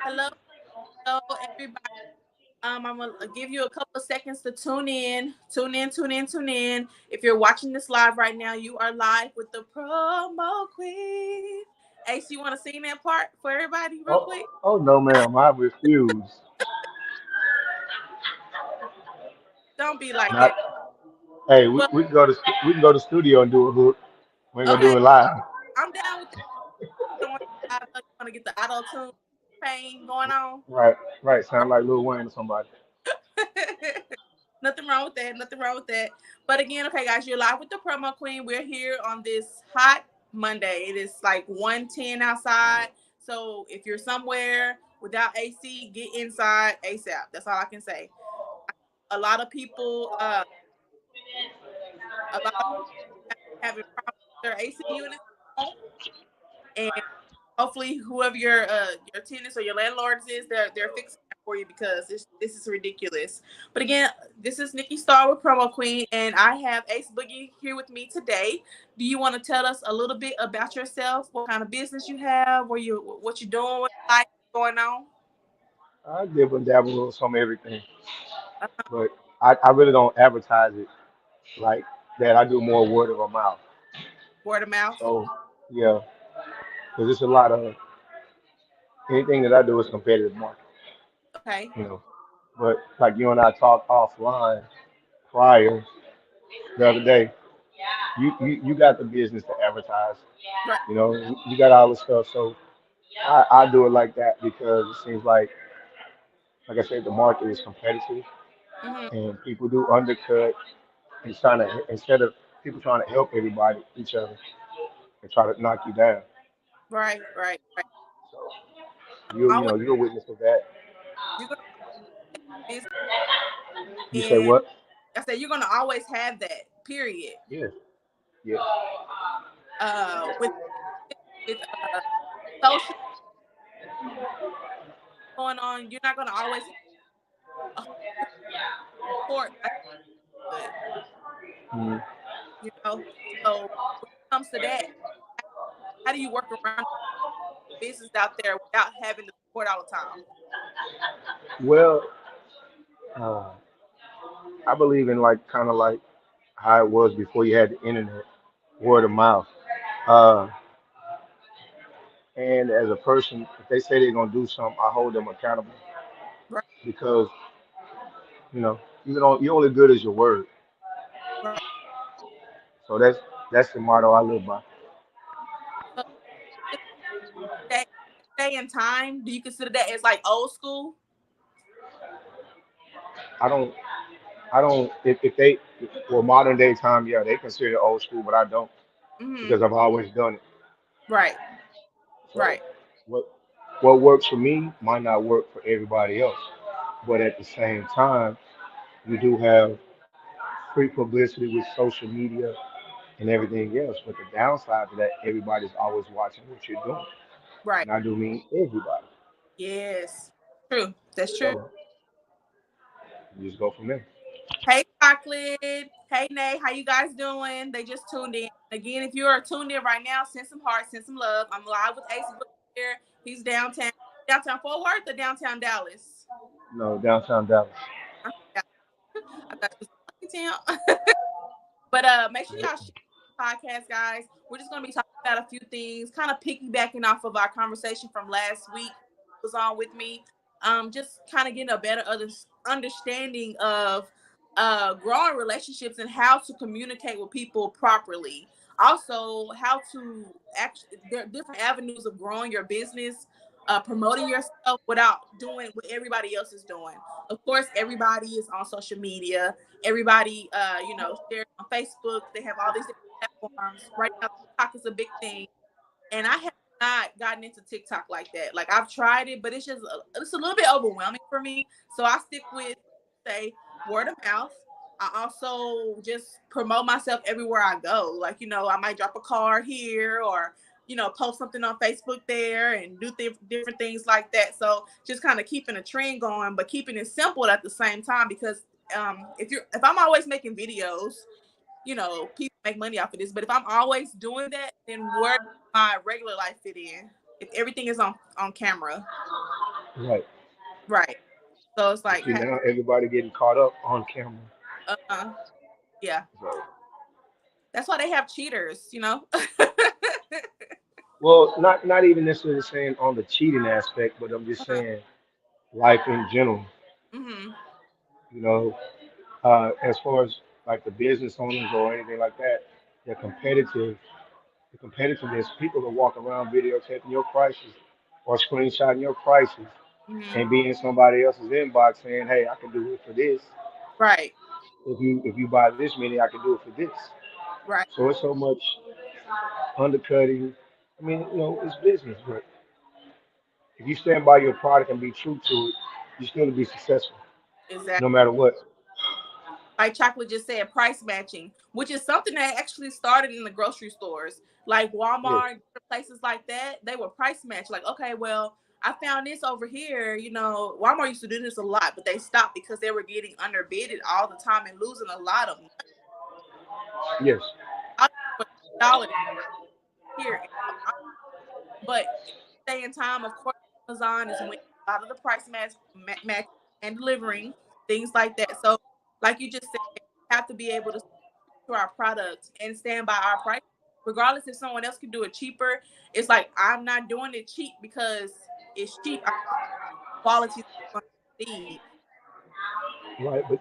Hello, hello, everybody. I'm gonna give you a couple of seconds to tune in. Tune in, tune in, tune in. If you're watching this live right now, you are live with the promo queen. Ace, you want to sing that part for everybody, real quick? Oh no, ma'am. I refuse. Don't be like Not. that. Hey, Well, we can go to studio and do it. Hook. We ain't gonna okay, do it live. I'm down with that. You want to get the auto tune pain going on? Right, right. Sound like Lil Wayne or somebody. Nothing wrong with that. Nothing wrong with that. But again, okay, guys, you're live with the promo queen. We're here on this hot Monday. It is like 110 outside. So if you're somewhere without AC, get inside ASAP. That's all I can say. A lot of people, a lot of people having problems with their AC units, and hopefully whoever your tenants or your landlords is, they're fixing that for you because this is ridiculous. But again, this is Nikki Star with Promo Queen, and I have Ace Boogie here with me today. Do you want to tell us a little bit about yourself? What kind of business you have? What you doing? What life going on? I dib and dabble on some everything, Uh, but I really don't advertise it like that. I do more word of mouth. Word of mouth. So yeah, because it's a lot of anything that I do is competitive market. Okay. You know, but like you and I talked offline prior the other day. You got the business to advertise. Right. You got all the stuff. So I do it like that because it seems like I said, the market is competitive Hmm. and people do undercut and trying to instead of people trying to help everybody each other and try to knock you down. Right. Right. Right. So you Always, know you're a witness of that. you're gonna have this, You say and what? I said you're gonna always have that. Period. Yeah, yeah. With social going on, you're not gonna always have 100% support. That's good, Mhm. you know. So when it comes to that, how do you work around business out there without having the support all the time? Well, uh, I believe in like kind of like how it was before you had the internet, word of mouth. Uh, and as a person, if they say they're gonna do something, I hold them accountable Right, because you're only good as your word. right. So that's the motto I live by. So that day and time, do you consider that as like old school? I don't I don't if they well modern day time, yeah, they consider it old school, but I don't Hmm. because I've always done it. Right, So right, what what works for me might not work for everybody else. But at the same time, you do have free publicity with social media and everything else. But the downside to that, everybody's always watching what you're doing. right. And I do mean everybody. Yes, true. That's true. So you just go from there. Hey, Chocolate. Hey, Nay. How you guys doing? They just tuned in. Again, if you are tuned in right now, send some hearts, send some love. I'm live with Ace Book here. He's downtown Fort Worth or downtown Dallas. No, downtown Dallas. I thought it was town. But make sure y'all share the podcast, guys. We're just gonna be talking about a few things, kind of piggybacking off of our conversation from last week. Was on with me. Just kind of getting a better understanding of growing relationships and how to communicate with people properly. Also, how to actually there are different avenues of growing your business, promoting yourself without doing what everybody else is doing. Of course, everybody is on social media. Everybody, shares on Facebook. They have all these different platforms. Right now, TikTok is a big thing, and I have not gotten into TikTok like that. Like I've tried it, but it's a little bit overwhelming for me. So I stick with say word of mouth. I also just promote myself everywhere I go. Like I might drop a card here or post something on Facebook there and do different things like that. So just kind of keeping a trend going, but keeping it simple at the same time because if I'm always making videos, people make money off of this. But if I'm always doing that, then where does my regular life fit in? If everything is on camera. Right. Right. So it's But like, see, now everybody getting caught up on camera. uh, yeah. So, That's why they have cheaters, you know? well, not even necessarily saying on the cheating aspect, but I'm just Uh-huh. saying life in general. Mm-hmm. You know, as far as like the business owners or anything like that, they're competitive. The competitiveness, people that walk around videotaping your prices or screenshotting your prices Mm-hmm. and be in somebody else's inbox saying, "Hey, I can do it for this. Right. If you buy this many, I can do it for this." Right. So it's so much undercutting. I mean, it's business, but if you stand by your product and be true to it, you're still to be successful, Exactly. no matter what. Like Chocolate just said, price matching, which is something that actually started in the grocery stores, like Yes, Walmart, places like that. They were price match. Like, okay, well, I found this over here. You know, Walmart used to do this a lot, but they stopped because they were getting underbidded all the time and losing a lot of yes, $1 here. But stay in time, of course, Amazon is winning a lot of the price match and delivering things like that. So, like you just said, we have to be able to our product and stand by our price, regardless if someone else can do it cheaper. It's like I'm not doing it cheap because it's cheap. Quality is right. But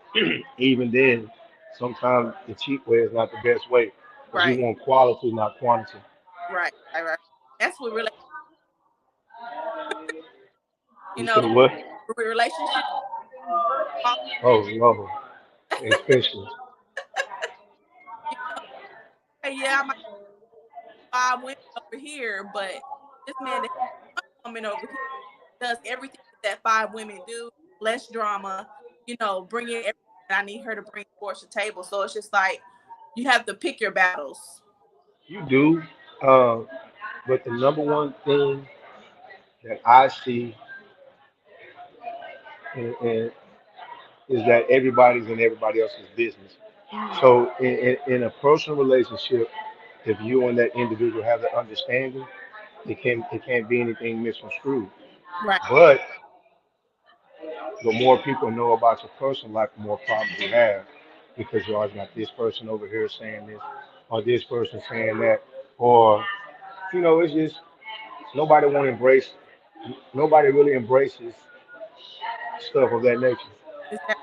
even then, sometimes the cheap way is not the best way because you right, want quality, not quantity. right. That's what really, you You know, said what? relationship. Oh, Lord, especially. Hey, yeah, I might have 5 women over here, but this man that woman over here does everything that 5 women do, less drama, bring in everything that I need her to bring towards the table. So it's just like you have to pick your battles. You do. Uh, but the number one thing that I see and is that everybody's in everybody else's business. Mhm. So in a personal relationship, if you and that individual have that understanding, it can't be anything misconstrued. Right. But the more people know about your personal life, the more problems you have because you always got this person over here saying this or this person saying that or it's just nobody really embraces stuff of that nature. Exactly.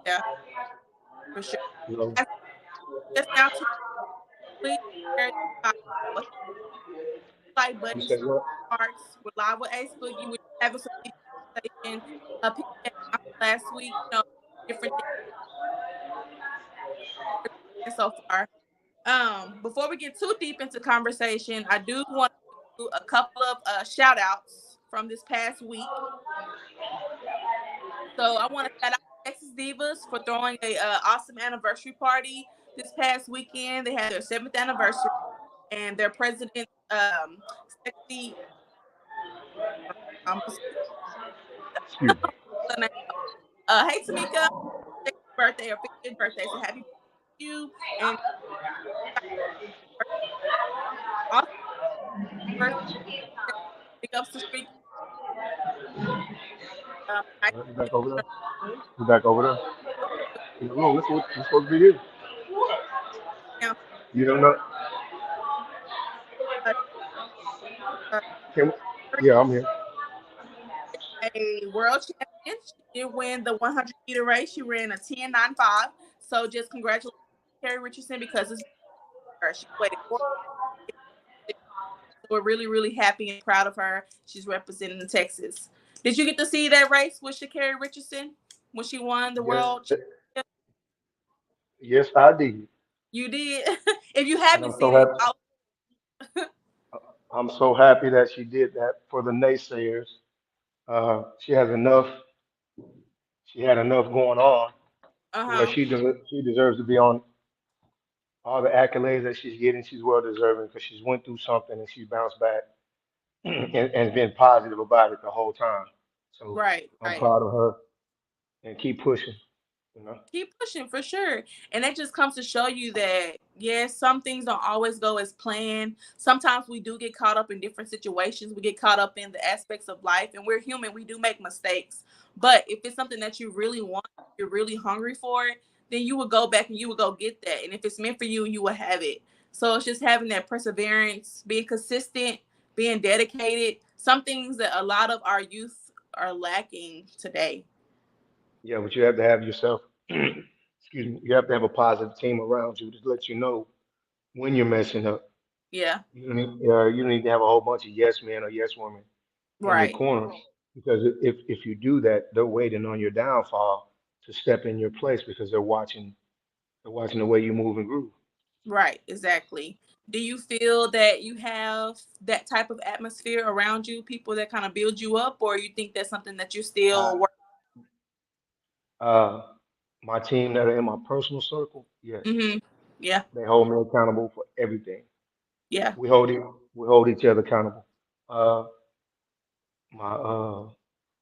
Yeah, for sure. You know, That's just now to please share like you buttons, said what? hearts. We're live with Ace Boogie. We're having some conversation. Piggyback last week, different things so far. Before we get too deep into conversation, I do want to do a couple of shout outs from this past week. So I want to shout out Texas Divas for throwing a awesome anniversary party this past weekend. They had their 7th anniversary, and their president, Sexy, um, Excuse me. hey Tamika, birthday or 50th birthday, so happy birthday to you and awesome birthday. Pick up the streak. I You back over there? You back over there? No, this supposed to be here. now You don't know? uh, uh, Can, yeah, I'm here. a world champion. She did win the 100-meter race. She ran a 10.95. So just congratulations, Carrie Richardson, because it's her. She waited 4 years. So we're really, really happy and proud of her. She's representing Texas. Did you get to see that race with Sha'Carri Richardson when she won the Yes, world championship? yes, I did, You did. If you and haven't seen it, I'm so happy that she did that for the naysayers. She has enough. She had enough going on where uh-huh. she deserves to be on all the accolades that she's getting. She's well deserving because she's went through something and she's bounced back and been positive about it the whole time. So Right, I'm right. proud of her and keep pushing. You know? Keep pushing for sure. And that just comes to show you that, yes, some things don't always go as planned. Sometimes we do get caught up in different situations. We get caught up in the aspects of life, and we're human. We do make mistakes. But if it's something that you really want, you're really hungry for it, then you would go back and you would go get that. And if it's meant for you, you will have it. So it's just having that perseverance, being consistent, being dedicated. Some things that a lot of our youth are lacking today. Yeah, but you have to have yourself, excuse me, you have to have a positive team around you to let you know when you're messing up. Yeah, You don't need to have a whole bunch of yes men or yes women in your right. corner because if you do that, they're waiting on your downfall to step in your place because they're watching the way you move and groove. Right, exactly. Do you feel that you have that type of atmosphere around you, people that kind of build you up, or you think that's something that you still Uh, work? uh, my team that are in my personal circle, yes, Hmm. Yeah, they hold me accountable for everything. yeah. We hold it, we hold each other accountable. Uh, my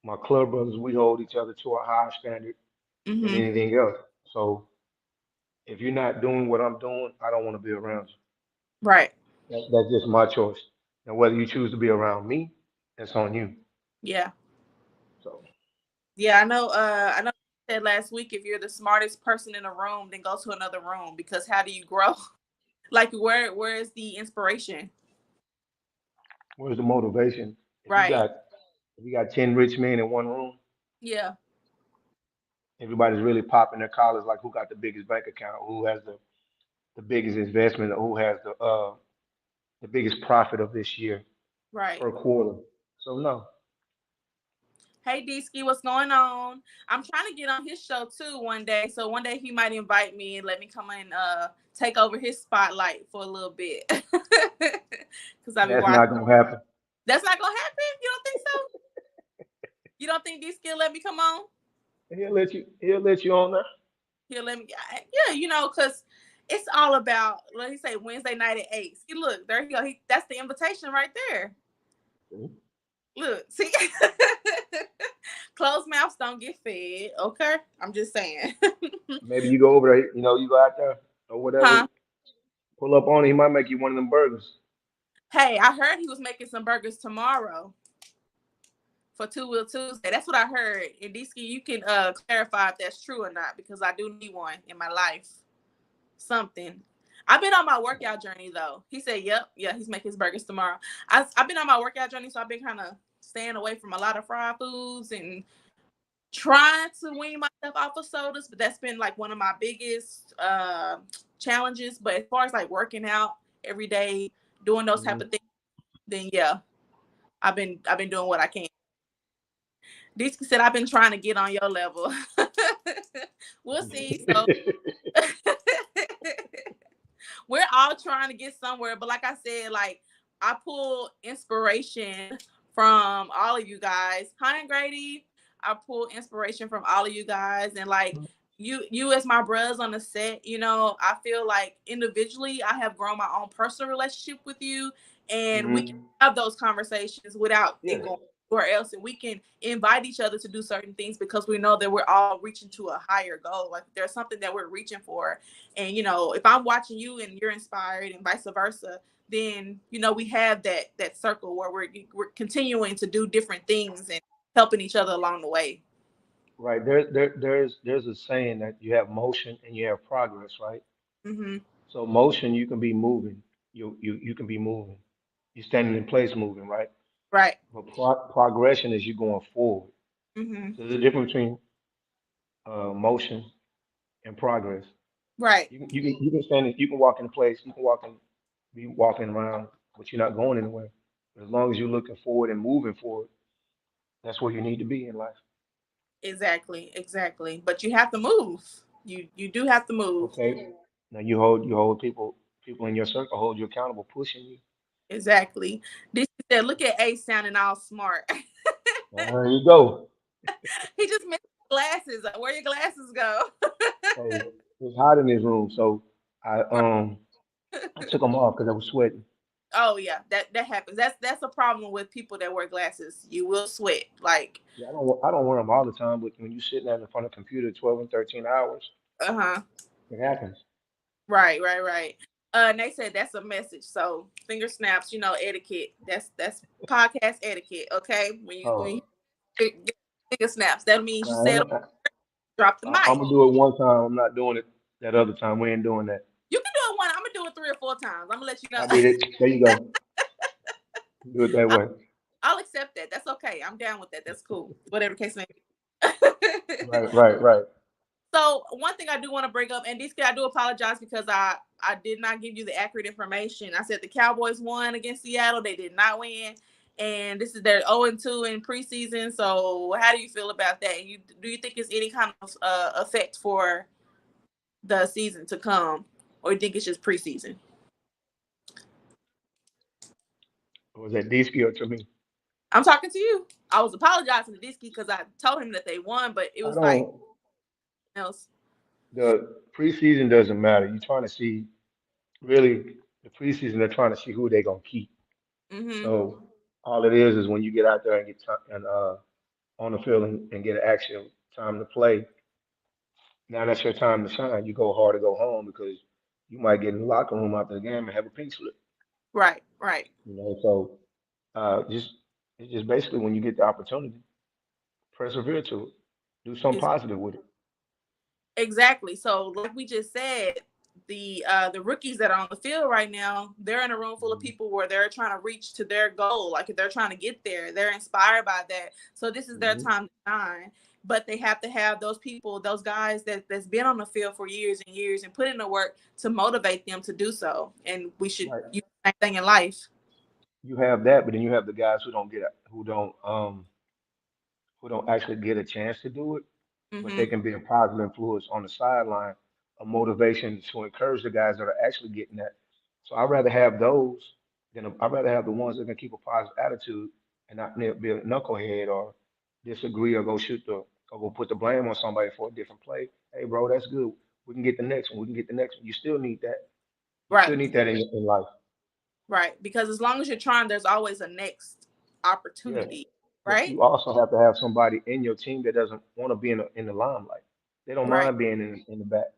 my club brothers, we hold each other to a higher standard than Hmm. anything else. So if you're not doing what I'm doing, I don't want to be around you. Right. That's just my choice. And whether you choose to be around me, that's on you. Yeah. So Yeah, I know. I know you said last week if you're the smartest person in a room, then go to another room because how do you grow? Like where is the inspiration? where's the motivation? If you Right. got if you got 10 rich men in one room, Yeah. everybody's really popping their collars like who got the biggest bank account, who has the biggest investment, or who has the biggest profit of this year Right. per quarter. So no. Hey Ski, what's going on? I'm trying to get on his show too one day. So one day he might invite me and let me come and take over his spotlight for a little bit. Cause I've been That's watching. not gonna happen. That's not gonna happen. You don't think so? You don't think D Ski will let me come on? He'll let you on there. He'll let me. Yeah, cause it's all about. Let me say Wednesday night at 8. See, look, there you go. That's the invitation right there. Look, see, closed mouths don't get fed. Okay, I'm just saying. Maybe you go over there, you go out there or whatever, Huh? pull up on it, he might make you one of them burgers. Hey, I heard he was making some burgers tomorrow for Two Wheel Tuesday. That's what I heard. And Disky, you can clarify if that's true or not because I do need one in my life. Something. I've been on my workout journey though. He said, "Yep, yeah, he's making his burgers tomorrow." I've been on my workout journey, so I've been kind of staying away from a lot of fried foods and trying to wean myself off of sodas. But that's been like one of my biggest challenges. But as far as like working out every day, doing those type Mhm. of things, then yeah, I've been doing what I can. Disky said I've been trying to get on your level. We'll see. So we're all trying to get somewhere. But like I said, like I pull inspiration from all of you guys. Hi and Grady. I pull inspiration from all of you guys. And like you as my brothers on the set, I feel like individually I have grown my own personal relationship with you. And we can Mhm. have those conversations without it Yeah. going or else, and we can invite each other to do certain things because we know that we're all reaching to a higher goal. Like there's something that we're reaching for, and if I'm watching you and you're inspired and vice versa, then we have that circle where we're continuing to do different things and helping each other along the way. Right. There's a saying that you have motion and you have progress, right? Hmm. So motion you can be moving. You can be moving. You're standing in place moving, right? Right. But progression is you going forward. Hmm. So there's a difference between motion and progress. Right. You can you can walk in place, you can be walking around, but you're not going anywhere. As long as you're looking forward and moving forward, that's where you need to be in life. Exactly. Exactly. But you have to move. You do have to move. Okay. Now you hold people in your circle hold you accountable, pushing you. Exactly. This said, look at Ace sounding all smart. There you go. He just missed glasses. Where your glasses go? Hey, it's hot in this room, so I um I took them off because I was sweating. Oh yeah, that happens. That's a problem with people that wear glasses. You will sweat. Like, Yeah, I don't wear them all the time, but when you're sitting there in front of a computer 12 and 13 hours, uh-huh. it happens. Right, right, right. And they said that's a message. So finger snaps, etiquette. That's podcast etiquette. Okay, when you Oh, finger snaps, that means you said I, drop the I'm mic. gonna do it one time. I'm not doing it that other time. We ain't doing that. You can do it one. I'm gonna do it 3 or 4 times. I'm gonna let you know. I did it. There you go. Do it that I'll, way. I'll accept that. That's okay. I'm down with that. That's cool. Whatever the case may be. Right, right, right. So one thing I do want to bring up, and DK, I do apologize because I did not give you the accurate information. I said the Cowboys won against Seattle. They did not win, and this is their 0-2 in preseason. So how do you feel about that? Do you think it's any kind of effect for the season to come, or you think it's just preseason? Was that Disky or to me? I'm talking to you. I was apologizing to DK because I told him that they won, but it I was like don't. else. The preseason doesn't matter. You're trying to see really the preseason. They're trying to see who they're gonna keep. Mm-hmm. So all it is when you get out there and get time and on the field and get an actual time to play. Now that's your time to shine. You go hard to go home because you might get in the locker room after the game and have a pink slip. Right. Right. So just it's just basically when you get the opportunity, persevere to it. Do something positive with it. Exactly. So, like we just said, the rookies that are on the field right now, they're in a room full of Mhm. people where they're trying to reach to their goal. Like if they're trying to get there, they're inspired by that. So this is their Mhm. time to shine. But they have to have those people, those guys that's been on the field for years and years and put in the work to motivate them to do so. And we should Right. use the same thing in life. You have that, but then you have the guys who don't actually get a chance to do it, but they Mm-hmm. can be a positive influence on the sideline, a motivation to encourage the guys that are actually getting that. So I'd rather have those I'd rather have the ones that can keep a positive attitude and not be a knucklehead or disagree or go put the blame on somebody for a different play. Hey, bro, that's good. We can get the next one. We can get the next one. You still need that. You Right. still need that in life. Right. Because as long as you're trying, there's always a next Yeah. opportunity. But Right. you also have to have somebody in your team that doesn't want to be in the limelight. They don't Right. mind being in the back.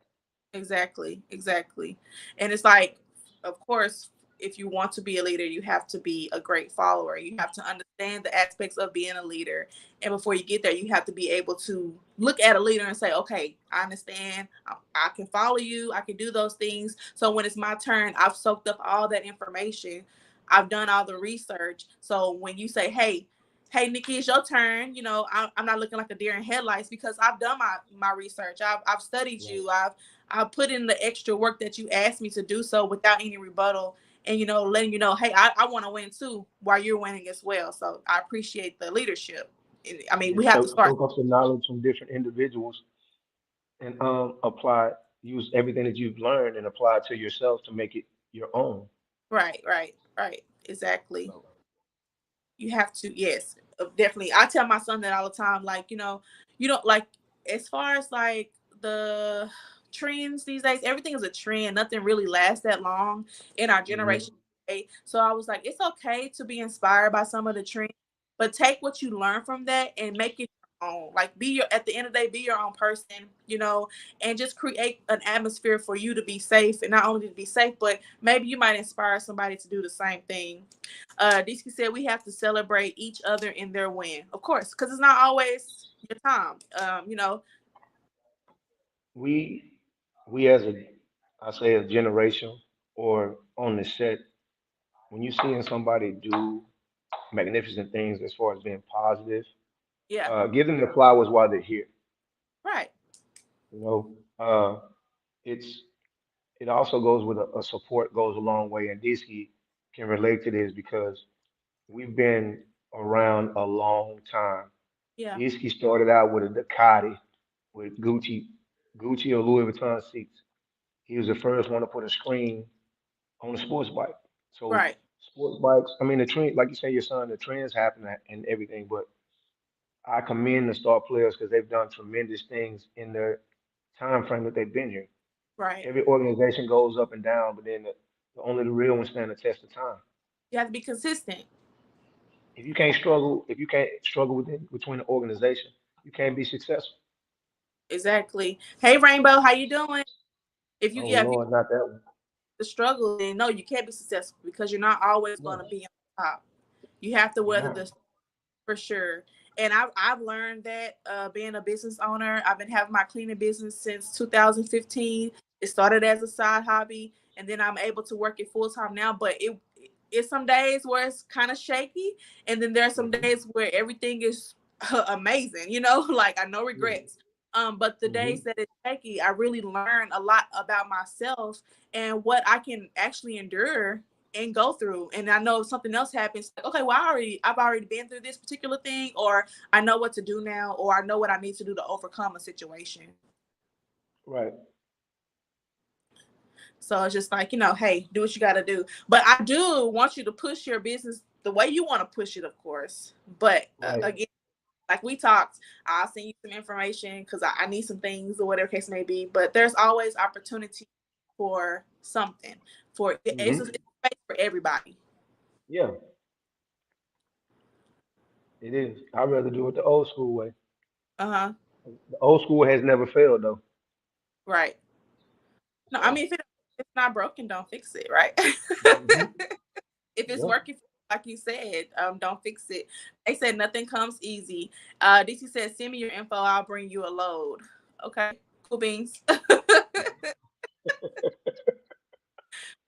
Exactly, exactly. And it's like, of course, if you want to be a leader, you have to be a great follower. You have to understand the aspects of being a leader. And before you get there, you have to be able to look at a leader and say, okay, I understand. I can follow you. I can do those things. So when it's my turn, I've soaked up all that information. I've done all the research. So when you say, hey, Nikki, it's your turn. I'm not looking like a deer in headlights because I've done my research. I've studied Right. you. I put in the extra work that you asked me to do so without any rebuttal and letting you know, hey, I want to win too while you're winning as well. So I appreciate the leadership. I mean, Yeah, we have to start. soak up the knowledge from different individuals and use everything that you've learned and apply it to yourself to make it your own. Right, right, right. Exactly. So You have to, yes, definitely. I tell my son that all the time. Like, you don't like, as far as like the trends these days, everything is a trend. Nothing really lasts that long in our mhm. generation today. So I was like, it's okay to be inspired by some of the trends, but take what you learn from that and make it your own. Like, at the end of the day, be your own person, and just create an atmosphere for you to be safe, and not only to be safe, but maybe you might inspire somebody to do the same thing. DK said we have to celebrate each other in their win, of course, because it's not always your time. we we as a I say a generation or on the set, when you seeing somebody do magnificent things as far as being positive, Yeah, give them the flowers while they're here. right, You know, it's it also goes with a support goes a long way, and Disky can relate to this because we've been around a long time. yeah, Disky started out with a Ducati with Gucci or Louis Vuitton seats. He was the first one to put a screen on a sports bike. So right, sports bikes, I mean the trend, like you say, your son, the trends happen and everything, but I commend the star players because they've done tremendous things in their time frame that they've been here. right, Every organization goes up and down, but then only the real ones stand the test of time. You have to be consistent. If you can't struggle between the organization, you can't be successful. Exactly. Hey Rainbow, how you doing? If you Oh yeah, if you Lord, not that one. the struggle, then no, you can't be successful because you're not always going No, to be on top. You have to you're weather not. the for sure. And I've learned that being a business owner, I've been having my cleaning business since 2015. It started as a side hobby, and then I'm able to work it full time now. But it's some days where it's kind of shaky, and then there are some Hmm. days where everything is amazing. You know, like I no Yeah. regrets. But the days Hmm. that it's shaky, I really learn a lot about myself and what I can actually endure and go through. And I know if something else happens, like, okay, well, I've already been through this particular thing, or I know what to do now, or I know what I need to do to overcome a situation. Right. So it's just like, hey, do what you got to do. But I do want you to push your business the way you want to push it, of course. But Right. again, like we talked, I'll send you some information because I need some things or whatever case may be. But there's always opportunity for something. It's a Hmm. space for everybody. Yeah, it is. I'd rather do it the old school way. Uh huh. The old school has never failed though. Right. No, I So. mean, if it's not broken, don't fix it, right? Hmm. If it's Yeah. working, like you said, don't fix it. They said nothing comes easy. DC said, send me your info. I'll bring you a load. Okay, cool beans.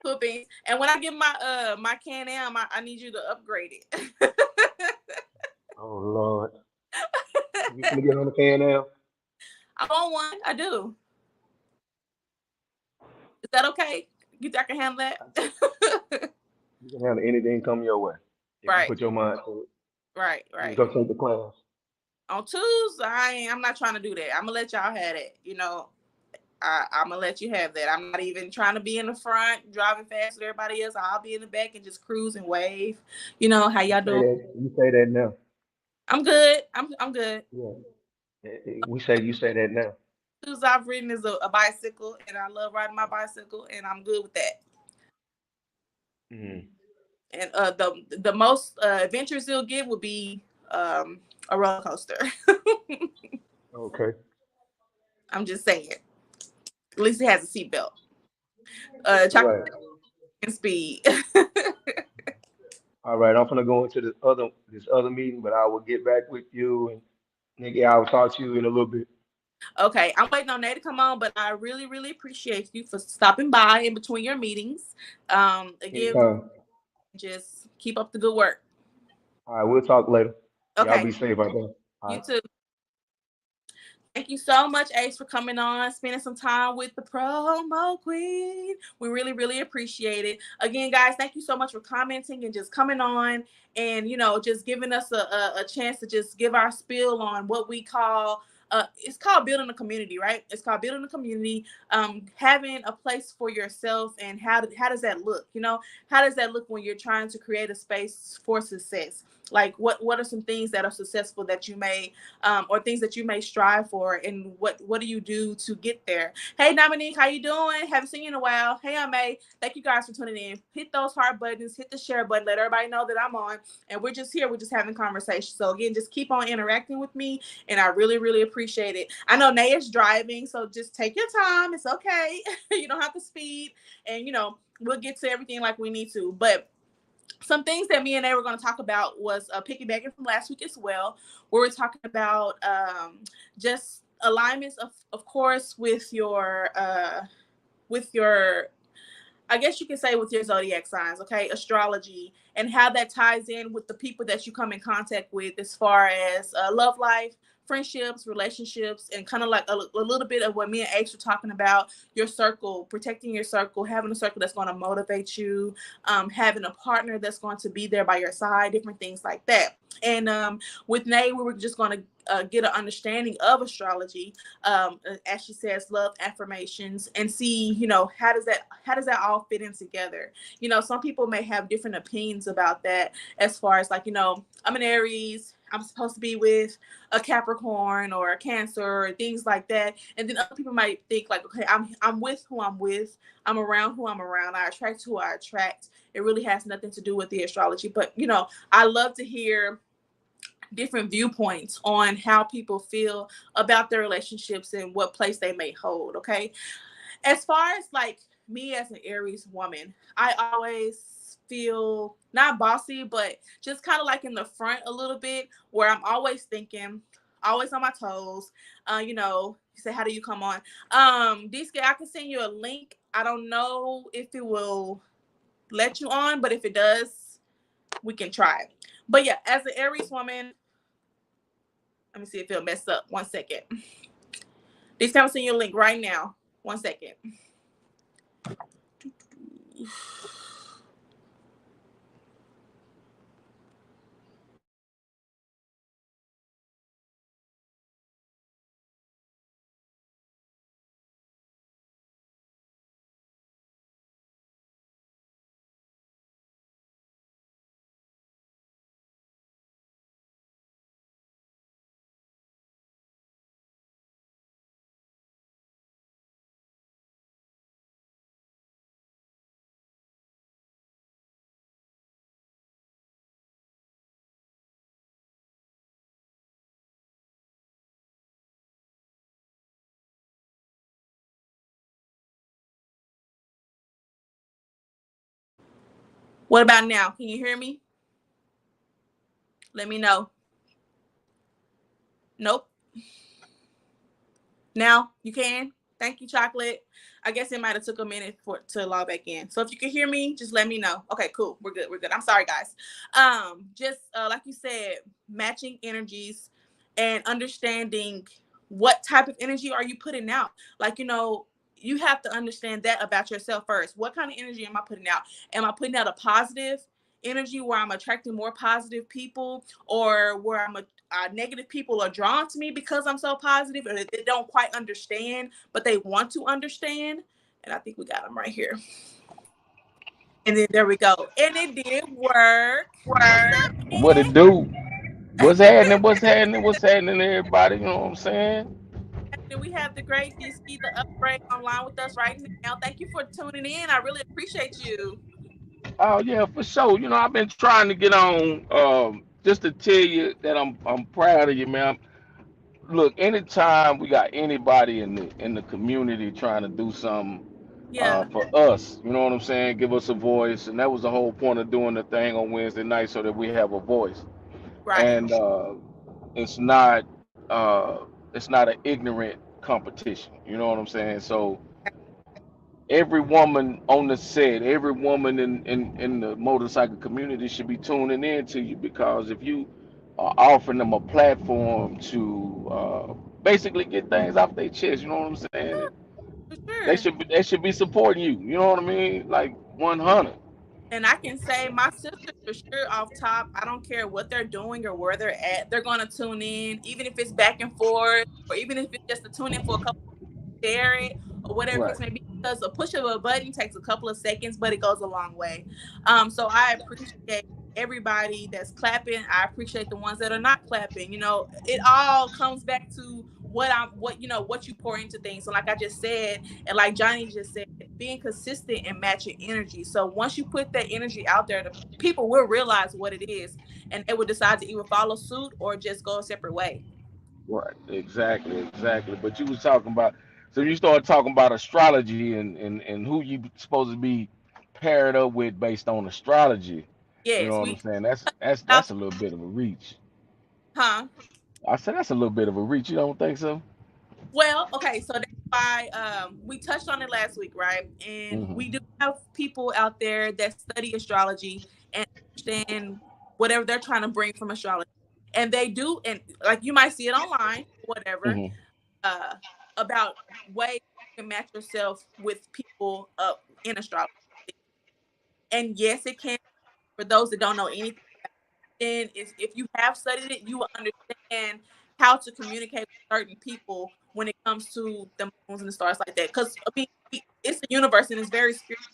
Cool beans. And when I get my Can-Am, I need you to upgrade it. Oh Lord, you gonna get on the fan now? I want one. I do. Is that okay? You think I can handle that? You can handle anything come your way if you Right, put your mind to it. right, Just right. go take the class. On twos, I'm not trying to do that. I'm gonna let y'all have it. I'm gonna let you have that. I'm not even trying to be in the front driving fast with everybody else. I'll be in the back and just cruise and wave. How You y'all say doing? that. You say that now. I'm good. I'm good. Yeah. We say you say that now. Twos I've ridden is a bicycle, and I love riding my bicycle, and I'm good with that. Mm. And the most adventures you'll get would be a roller coaster. Okay. I'm just saying. At least it has a seatbelt. Chocolate Right. and speed. All right. I'm gonna go into this other meeting, but I will get back with you and Nikki. I will talk to you in a little bit. Okay, I'm waiting on Nate to come on, but I really, really appreciate you for stopping by in between your meetings. Again, Anytime. just keep up the good work. All right. We'll talk later. Y'all Okay, be safe out there. All you right. too. Thank you so much, Ace, for coming on, spending some time with the promo queen. We really, really appreciate it. Again, guys, thank you so much for commenting and just coming on and, just giving us a chance to just give our spiel on what we call it's called building a community, right? It's called building a community, having a place for yourself, and how does that look? How does that look when you're trying to create a space for success? Like what are some things that are successful that you may or things that you may strive for, and what do you do to get there? Hey Dominique, how you doing? Haven't seen you in a while. Hey May, thank you guys for tuning in. Hit those heart buttons, hit the share button, let everybody know that I'm on, and we're just here, we're just having conversation. So again, just keep on interacting with me, and I really, really appreciate it. I know Nay is driving, so just take your time. It's okay. You don't have to speed, and we'll get to everything like we need to. But some things that me and they were going to talk about was piggybacking from last week as well, where we're talking about just alignments of course with your I guess you can say with your zodiac signs, okay, astrology, and how that ties in with the people that you come in contact with as far as love life, friendships, relationships, and kind of like a little bit of what me and Ace were talking about, your circle, protecting your circle, having a circle that's going to motivate you, having a partner that's going to be there by your side, different things like that. And with Nay, we were just going to get an understanding of astrology, as she says, love affirmations, and see, how does that all fit in together. Some people may have different opinions about that, as far as like, I'm an Aries, I'm supposed to be with a Capricorn or a Cancer or things like that. And then other people might think like, okay, I'm with who I'm with. I'm around who I'm around. I attract who I attract. It really has nothing to do with the astrology. But I love to hear different viewpoints on how people feel about their relationships and what place they may hold. Okay. As far as like me as an Aries woman, I always feel not bossy, but just kind of like in the front a little bit, where I'm always thinking, always on my toes. You say, how do you come on? DSK, I can send you a link. I don't know if it will let you on, but if it does, we can try it. But yeah, as an Aries woman, let me see if it'll mess up. 1 second. DSK, I'm sending you a link right now. 1 second. What about now? Can you hear me? Let me know. Nope. Now you can. Thank you, Chocolate. I guess it might have took a minute to log back in. So if you can hear me, just let me know. Okay, cool. We're good. We're good. I'm sorry, guys. Just like you said, matching energies and understanding what type of energy are you putting out. Like, you have to understand that about yourself first. What kind of energy am I putting out? Am I putting out a positive energy where I'm attracting more positive people, or where negative people are drawn to me because I'm so positive, or they don't quite understand, but they want to understand? And I think we got them right here. And then there we go. And it did work. What's up, What man? it do? What's happening? What's happening? What's happening, everybody? You know what I'm saying? And we have the great DC, the upgrade, online with us right now. Thank you for tuning in. I really appreciate you. Oh yeah, for sure. I've been trying to get on, just to tell you that I'm proud of you, man. Look, anytime we got anybody in the community trying to do something Yeah, for us, you know what I'm saying? Give us a voice, and that was the whole point of doing the thing on Wednesday night, so that we have a voice. right. And it's not it's not an ignorant competition. You know what I'm saying? So every woman on the set, every woman in the motorcycle community should be tuning in to you, because if you are offering them a platform to basically get things off their chest, you know what I'm saying? For They sure. should be supporting you. You know what I mean? Like 100. And I can say my sister for sure off top, I don't care what they're doing or where they're at, they're going to tune in, even if it's back and forth, or even if it's just to tune in for a couple, share it, or whatever Right. case may be, because a push of a button takes a couple of seconds, but it goes a long way. So I appreciate everybody that's clapping. I appreciate the ones that are not clapping. It all comes back to what you pour into things. So like I just said, and like Johnny just said, being consistent and matching energy. So once you put that energy out there, the people will realize what it is, and they will decide to either follow suit or just go a separate way. Right. Exactly. Exactly. But you was talking about, so you started talking about astrology and who you supposed to be paired up with based on astrology. You Yes, know what we I'm saying? That's out, that's a little bit of a reach. huh? I said that's a little bit of a reach. You don't think so? Well, okay, so that's why we touched on it last week, right? And we do Hmm. have people out there that study astrology and understand whatever they're trying to bring from astrology. And they do, and like you might see it online, whatever, Hmm. uh, about ways you can match yourself with people in astrology. And yes, it can, for those that don't know anything. And is if you have studied it, you will understand how to communicate with certain people when it comes to the moons and the stars like that. Because I mean, it's the universe and it's very spiritual.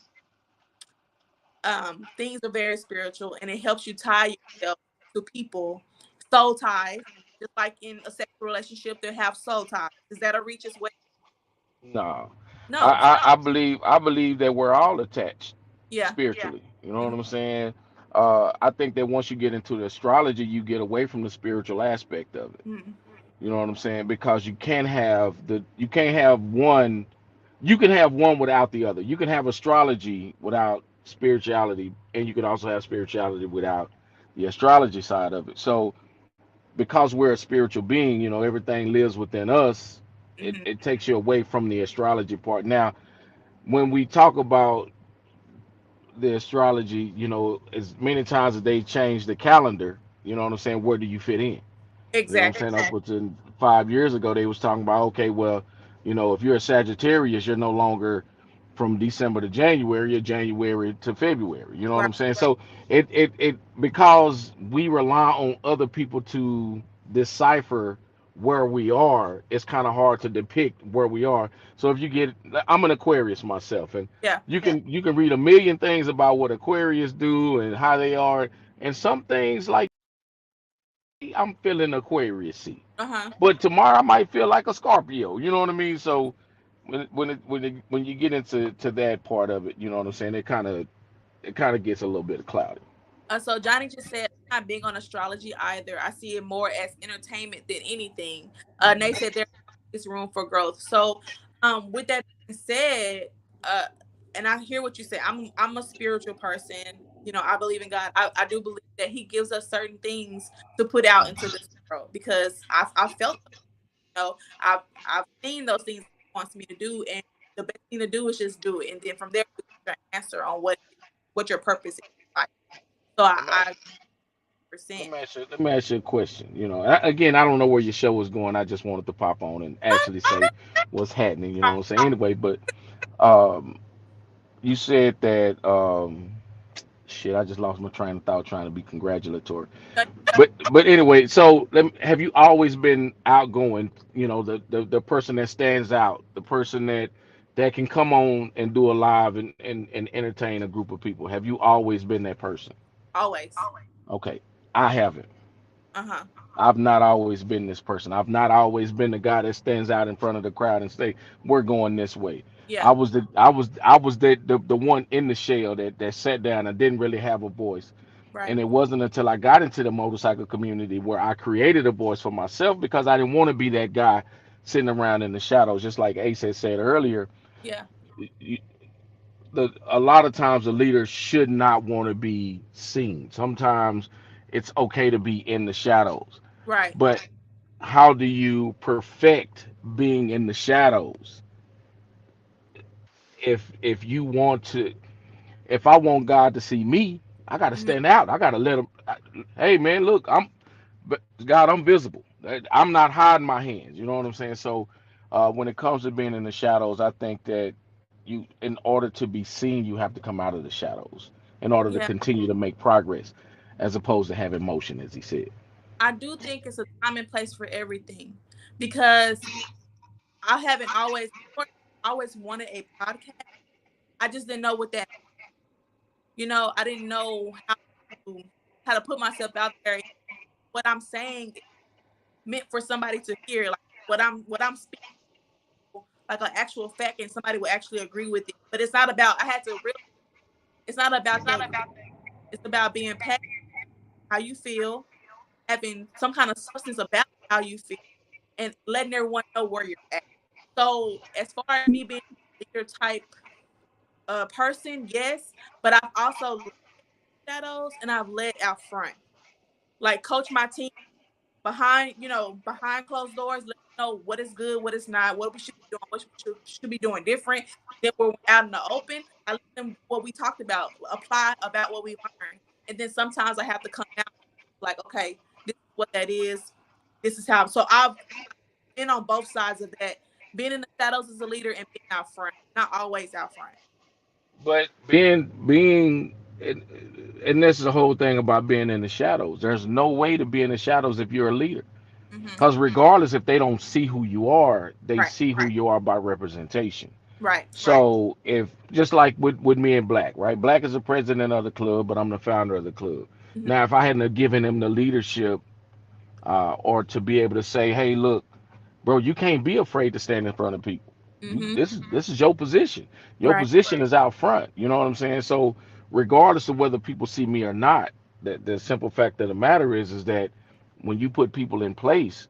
Things are very spiritual, and it helps you tie yourself to people soul ties, just like in a sexual relationship, they have soul ties. Is that a reach as well? No, No. I believe that we're all attached Yeah. spiritually. You know Mhm. what I'm saying? I think that once you get into the astrology, you get away from the spiritual aspect of it. Mhm. You know what I'm saying? Because you can't have one. You can have one without the other. You can have astrology without spirituality, and you can also have spirituality without the astrology side of it. So because we're a spiritual being, you know, everything lives within us. Mhm. It takes you away from the astrology part. Now, when we talk about the astrology, you know, as many times as they change the calendar, you know what I'm saying, where do you fit in? You know what I'm Exactly. saying? Up within 5 years ago, they was talking about, okay, well, you know, if you're a Sagittarius, you're no longer from December to January, you're January to February. You know what Right. I'm saying? So it because we rely on other people to decipher where we are, it's kind of hard to depict where we are. So if you get, I'm an Aquarius myself, and Yeah. you can read a million things about what Aquarius do and how they are, and some things like I'm feeling Aquarius, Uh-huh. but tomorrow I might feel like a Scorpio. You know what I mean? So when you get into that part of it, you know what I'm saying? It kind of gets a little bit cloudy. So Johnny just said, I'm not big on astrology either. I see it more as entertainment than anything. Nate said there is room for growth. So, with that being said, uh, and I hear what you say. I'm a spiritual person. You know, I believe in God. I do believe that He gives us certain things to put out into this world because I've felt, I've seen those things He wants me to do, and the best thing to do is just do it, and then from there, you get your answer on what your purpose is. Like, so Let me I percent. let me ask you a question. You know, again, I don't know where your show was going. I just wanted to pop on and actually say what's happening. You know what I'm saying? Anyway, but um, you said that shit. I just lost my train of thought trying to be congratulatory. But anyway, so have you always been outgoing? You know, the person that stands out, the person that can come on and do a live and entertain a group of people. Have you always been that person? Always. Okay, I haven't. Uh-huh. I've not always been this person. I've not always been the guy that stands out in front of the crowd and say, "We're going this way." Yeah. I was the one in the shell that sat down and didn't really have a voice. Right. And it wasn't until I got into the motorcycle community where I created a voice for myself because I didn't want to be that guy sitting around in the shadows. Just like Ace had said earlier, Yeah. you, a lot of times the leader should not want to be seen. Sometimes it's okay to be in the shadows. Right. But how do you perfect being in the shadows if you want to, if I want God to see me, I got to Hmm. stand out. I got to let him, hey man, look, God, I'm visible. I'm not hiding my hands. You know what I'm saying? So when it comes to being in the shadows, I think that in order to be seen, you have to come out of the shadows in order to Yeah. continue to make progress, as opposed to having motion, as he said. I do think it's a time and place for everything because I haven't always wanted a podcast. I just didn't know what that, I didn't know to how to put myself out there. What I'm saying is meant for somebody to hear, like what I'm speaking, like an actual fact, and somebody will actually agree with it. But it's not about. I had to really. It's not about the. It's about being passionate, how you feel, having some kind of substance about how you feel, and letting everyone know where you're at. So as far as me being a leader type person, yes, but I've also led shadows and I've led out front. Like coach my team behind closed doors, let them know what is good, what is not, what we should be doing, what we should be doing different. Then we're out in the open. I let them do what we talked about, apply about what we learned. And then sometimes I have to come out like, okay, this is what that is. This is how. So I've been on both sides of that. Being in the shadows as a leader and being out front, not always out front. But being and this is the whole thing about being in the shadows. There's no way to be in the shadows if you're a leader. Hmm. Because regardless if they don't see who you are, they Right, see who you are by representation. right, So if just like with me and Black, right? Black is the president of the club, but I'm the founder of the club. hmm Now, if I hadn't have given him the leadership or to be able to say, hey, look, bro, you can't be afraid to stand in front of people. You Mm-hmm. this is your position. Your Right. position is out front. You know what I'm saying? So regardless of whether people see me or not, that the simple fact of the matter is that when you put people in place,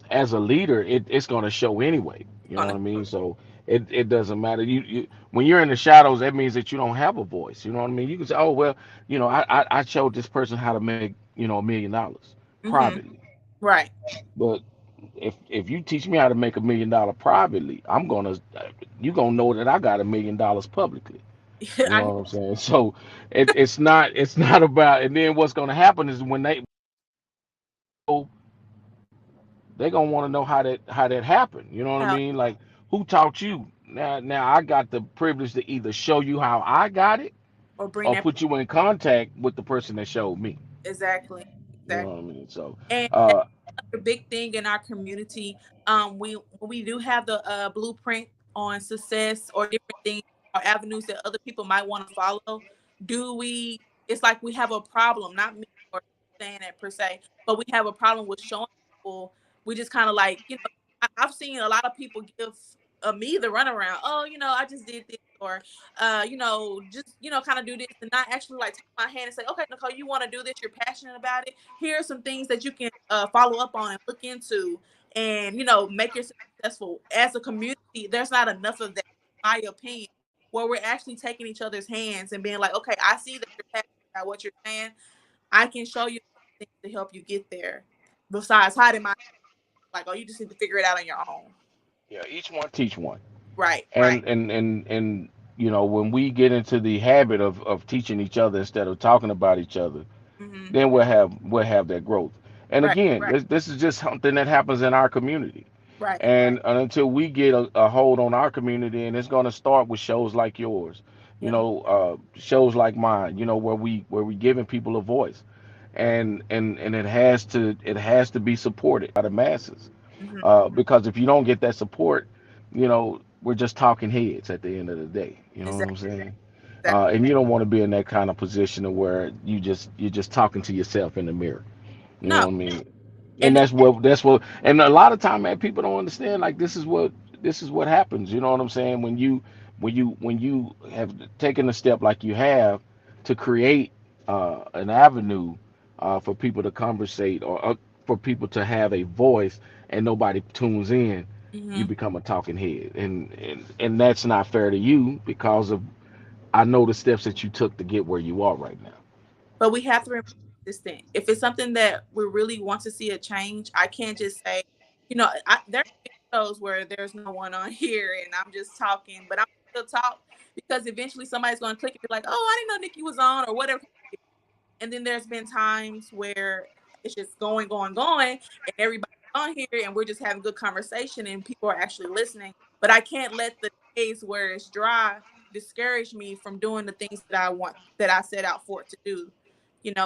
as a leader, it's going to show anyway. You know what I mean? So it doesn't matter. You when you're in the shadows, that means that you don't have a voice. You know what I mean? You can say, oh well, I showed this person how to make $1 million Mm-hmm. privately, Right. but if you teach me how to make $1 million privately, you gonna know that I got $1 million publicly. You know I what I'm saying? So it's not about. And then what's gonna happen is when they gonna want to know how that happened. You know what I how mean? Like, who taught you? Now I got the privilege to either show you how I got it or bring or that put you in contact with the person that showed me. exactly. You know Exactly. what I mean? So And uh a big thing in our community. We do have the blueprint on success or different things or avenues that other people might want to follow. Do we? It's like we have a problem, not me or saying that per se, but we have a problem with showing people. We just kind of like I've seen a lot of people give me the runaround. Oh, I just did this, or just kind of do this, and not actually like take my hand and say, okay, Nicole, you want to do this? You're passionate about it. Here are some things that you can follow up on and look into, and make yourself successful as a community. There's not enough of that, in my opinion, where we're actually taking each other's hands and being like, okay, I see that you're passionate about what you're saying. I can show you things to help you get there. Besides hiding my like, oh, you just need to figure it out on your own. yeah, each one teach one. Right. And when we get into the habit of teaching each other instead of talking about each other, Mm-hmm. then we'll have that growth. And Right. again, this is just something that happens in our community. Right. And until we get a hold on our community, and it's going to start with shows like yours, Yeah. shows like mine, where we giving people a voice, and it has to be supported by the masses, Mm-hmm. because if you don't get that support, we're just talking heads at the end of the day. You know what I'm Exactly. saying? Exactly. And you don't want to be in that kind of position of where you're just talking to yourself in the mirror. You know No. what I mean? And And that's what and a lot of time, man, people don't understand, like, this is what happens. You know what I'm saying? When you have taken a step like you have to create an avenue for people to conversate, or for people to have a voice, and nobody tunes in, you mm-hmm. become a talking head, and that's not fair to you, because of I know the steps that you took to get where you are right now. But we have to remain consistent. If it's something that we really want to see a change, I can't just say, there are shows where there's no one on here and I'm just talking, but I'm still talk because eventually somebody's going to click and be like, oh, I didn't know Nikki was on or whatever. And then there's been times where it's just going, going, going, and everybody's on here and we're just having good conversation and people are actually listening. But I can't let the days where it's dry discourage me from doing the things that I want, that I set out for it to do.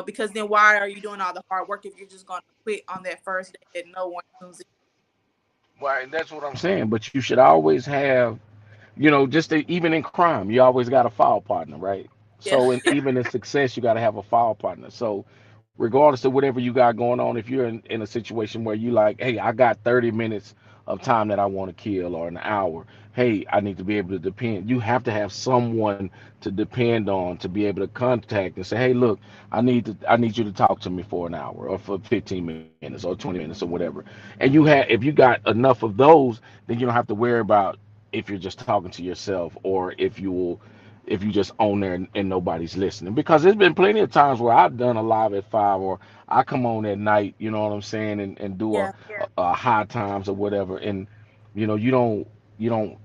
Because then why are you doing all the hard work if you're just going to quit on that first day that no one tunes in? Well, and that's what I'm saying. But you should always have, even in crime, you always got a file partner, right? Yeah. So, even in success, you got to have a file partner. So, regardless of whatever you got going on, if you're in a situation where you like, hey, I got 30 minutes of time that I want to kill, or an hour, hey, I need to be able to depend. You have to have someone to depend on, to be able to contact and say, hey, look, I need you to talk to me for an hour, or for 15 minutes, or 20 minutes, or whatever. And if you got enough of those, then you don't have to worry about if you're just talking to yourself, or if you just own there, and nobody's listening. Because there's been plenty of times where I've done a live at 5, or I come on at night, you know what I'm saying, and do Yeah. a high times or whatever, and you don't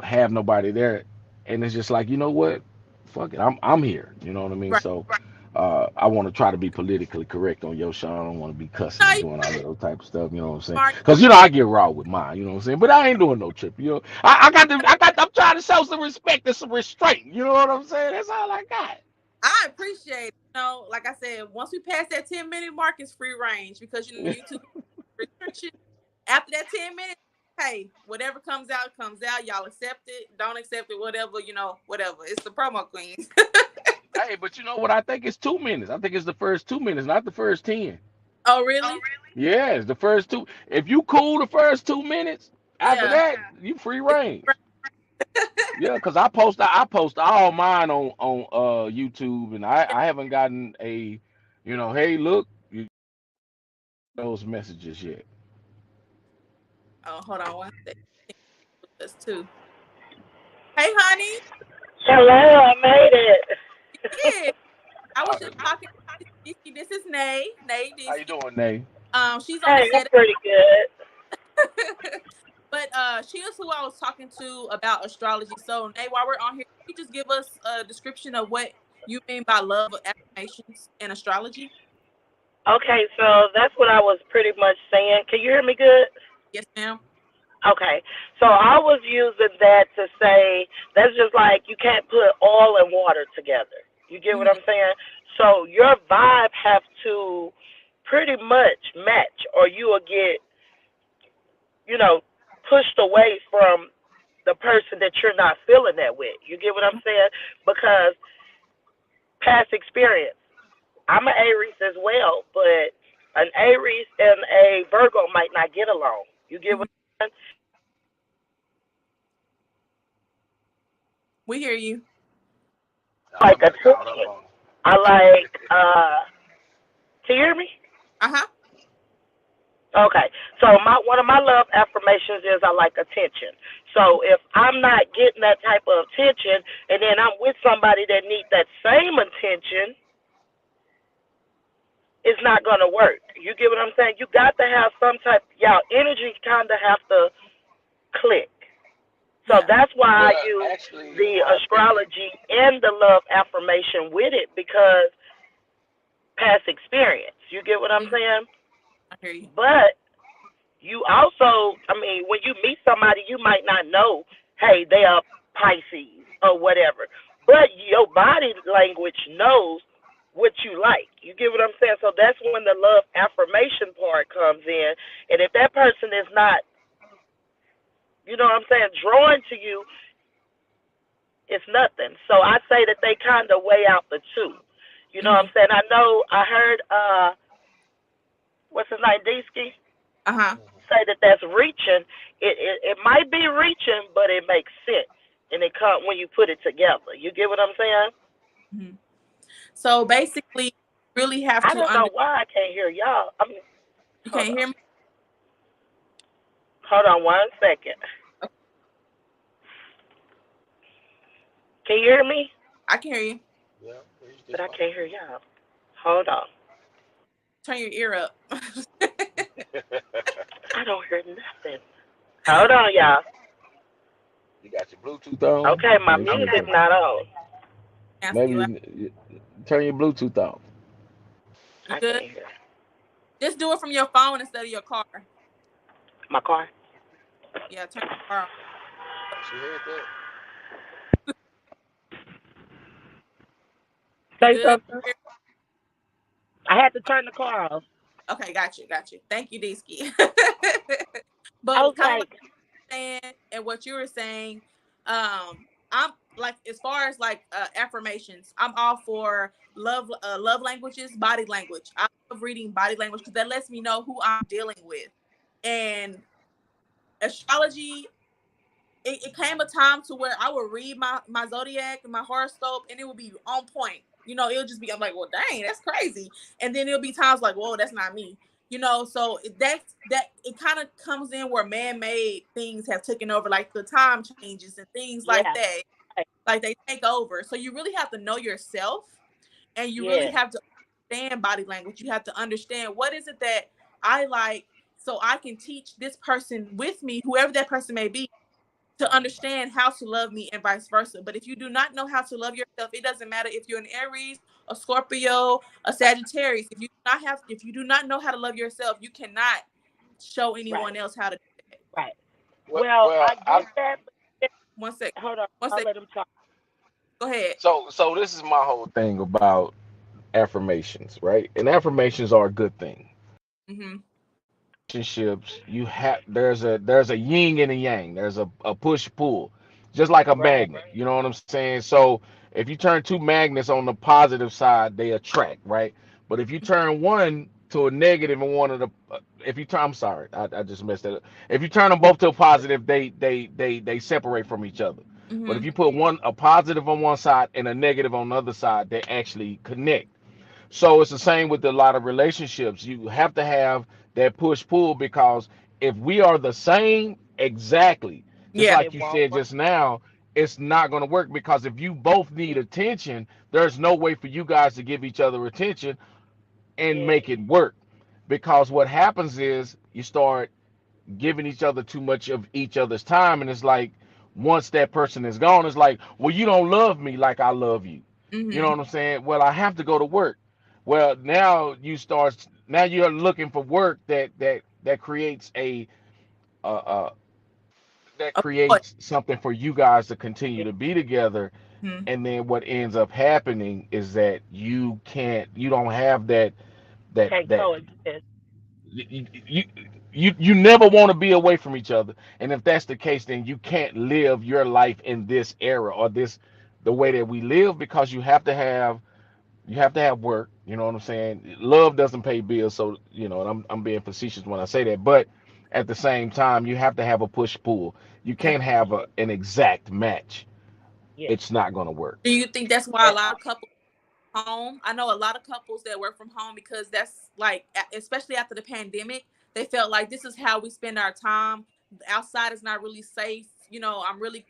have nobody there, and it's just like, you know what, fuck it, I'm here. You know what I mean? Right. So I want to try to be politically correct on your show. I don't want to be cussing No, and you doing all that other type of stuff. You know what I'm saying? smart. Because I get raw with mine. You know what I'm saying? But I ain't doing no tripping. I'm trying to show some respect and some restraint. You know what I'm saying? That's all I got. I appreciate it. Like I said, once we pass that 10-minute mark, it's free range because YouTube restriction. After that 10 minutes, hey, whatever comes out. Y'all accept it, don't accept it, whatever, whatever. It's the promo queens. Hey, but you know what? I think it's 2 minutes. I think it's the first 2 minutes, not the first 10. Oh, really? Yes, the first two. If you cool the first 2 minutes, after Yeah. that you free It's reign. Yeah, cause I post all mine on YouTube, and I haven't gotten a, hey look, those messages yet. Oh, hold on one second. That's two. Hey, honey. Hello, I made it. Yeah. I was Uh, just talking to Disky. This is Nay. Nay How you Disky. doing, Nay? She's on the Hey, I'm set. pretty good. But she is who I was talking to about astrology. So, Nay, while we're on here, can you just give us a description of what you mean by love affirmations and astrology? Okay, so that's what I was pretty much saying. Can you hear me good? Yes, ma'am. Okay, so I was using that to say that's just like you can't put oil and water together. You get what Mm-hmm. I'm saying? So your vibe have to pretty much match, or you will get, you know, pushed away from the person that you're not feeling that with. You get what I'm saying? Because past experience. I'm an Aries as well, but an Aries and a Virgo might not get along. You get Mm-hmm. what I'm saying? We hear you. I Like must have got caught up attention. on. I like can you hear me? Uh-huh. Okay. So one of my love affirmations is I like attention. So if I'm not getting that type of attention and then I'm with somebody that needs that same attention, it's not gonna work. You get what I'm saying? You got to have some type y'all energy kinda have to click. So Yeah. that's why I Well, use actually, the I think astrology and the love affirmation with it because past experience. You get what I'm Mm-hmm. saying? I hear you. But you also, I mean, when you meet somebody, you might not know, hey, they are Pisces or whatever. But your body language knows what you like. You get what I'm saying? So that's when the love affirmation part comes in. And if that person is not, you know what I'm saying, drawn to you, it's nothing. So I say that they kind of weigh out the two. You know Mm-hmm. what I'm saying? I know I heard what's his name, Deesky, Uh-huh. say that that's reaching. It might be reaching, but it makes sense, and it come when you put it together. You get what I'm saying? Mm-hmm. So basically, you really have I to don't know why I can't hear y'all. I mean, you hold can't on, hear me? hold on 1 second. Can you hear me? I can hear you. yeah, it's But just I fine. can't hear y'all. Hold on. Turn your ear up. I don't hear nothing. Hold on, y'all. You got your Bluetooth on? Okay, my Make sure music it's on. not on. Ask Maybe you. turn your Bluetooth off. You I good? can't hear. Just do it from your phone instead of your car. My car. Yeah, turn your car She heard that. You Say good? something. I had to turn the car off. Okay, got you, got you. Thank you, Disky. I But was kind of like like, saying and what you were saying, I'm like as far as like affirmations, I'm all for love languages, body language. I love reading body language because that lets me know who I'm dealing with. And astrology, it came a time to where I would read my zodiac and my horoscope and it would be on point. It'll just be I'm like, well, dang, that's crazy. And then it'll be times like, whoa, that's not me. So it kind of comes in where man-made things have taken over, like the time changes and things like yeah, that. right, Like they take over. So you really have to know yourself and you really yeah, have to understand body language. You have to understand what is it that I like so I can teach this person with me, whoever that person may be, to understand how to love me and vice versa. But if you do not know how to love yourself, it doesn't matter if you're an Aries, a Scorpio, a Sagittarius. If you do not know how to love yourself, you cannot show right, anyone else how to do that. right. Well, Well, well, I I get that. But One sec. hold on, One I'll sec. let him talk. Go ahead. so this is my whole thing about affirmations, right? And affirmations are a good thing. Mm-hmm. Relationships, there's a yin and a yang. There's a push pull, just like a Right, magnet. You know what I'm saying? So if you turn two magnets on the positive side, they attract, right? But if you turn one to a negative in one of the if you turn I'm sorry, I just messed that up. If you turn them both to a positive, they separate from each other. But if Mm-hmm. you put a positive on one side and a negative on the other side, they actually connect. So it's the same with a lot of relationships. You have to have that push pull, because if we are the same exactly, just Yeah. like It you won't said work. just now, it's not going to work, because if you both need attention, there's no way for you guys to give each other attention and Yeah. make it work. Because what happens is you start giving each other too much of each other's time, and it's like once that person is gone, it's like, well, you don't love me like I love you. You know Mm-hmm. what I'm saying? Well, I have to go to work. Well, now you're looking for work that creates uh that Of course. creates something for you guys to continue to be together. Mhm. And then what ends up happening is that you don't have Can't that coexist. you never want to be away from each other. And if that's the case, then you can't live your life in this era, or this the way that we live, because you have to have work. You know what I'm saying? Love doesn't pay bills, so and I'm being facetious when I say that, but at the same time, you have to have a push pull. You Yeah. can't have an exact match. Yeah. It's not going to work. Do you think that's why a At lot all. of couples home? I know a lot of couples that work from home because that's like, especially after the pandemic, they felt like this is how we spend our time. Outside is not really safe. I'm really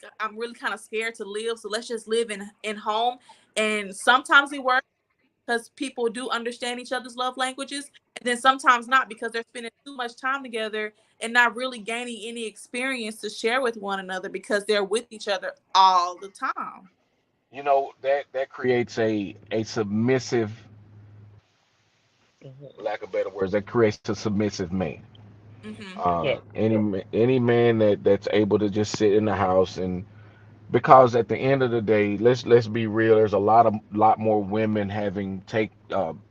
kind of scared to live, so let's just live in home. And sometimes it works because people do understand each other's love languages, and then sometimes not because they're spending too much time together and not really gaining any experience to share with one another because they're with each other all the time. That creates a submissive, Hmm. lack of better words, that creates a submissive man. Mm-hmm. Yes. Any man that's able to just sit in the house, and because at the end of the day, let's be real, there's a lot more women having take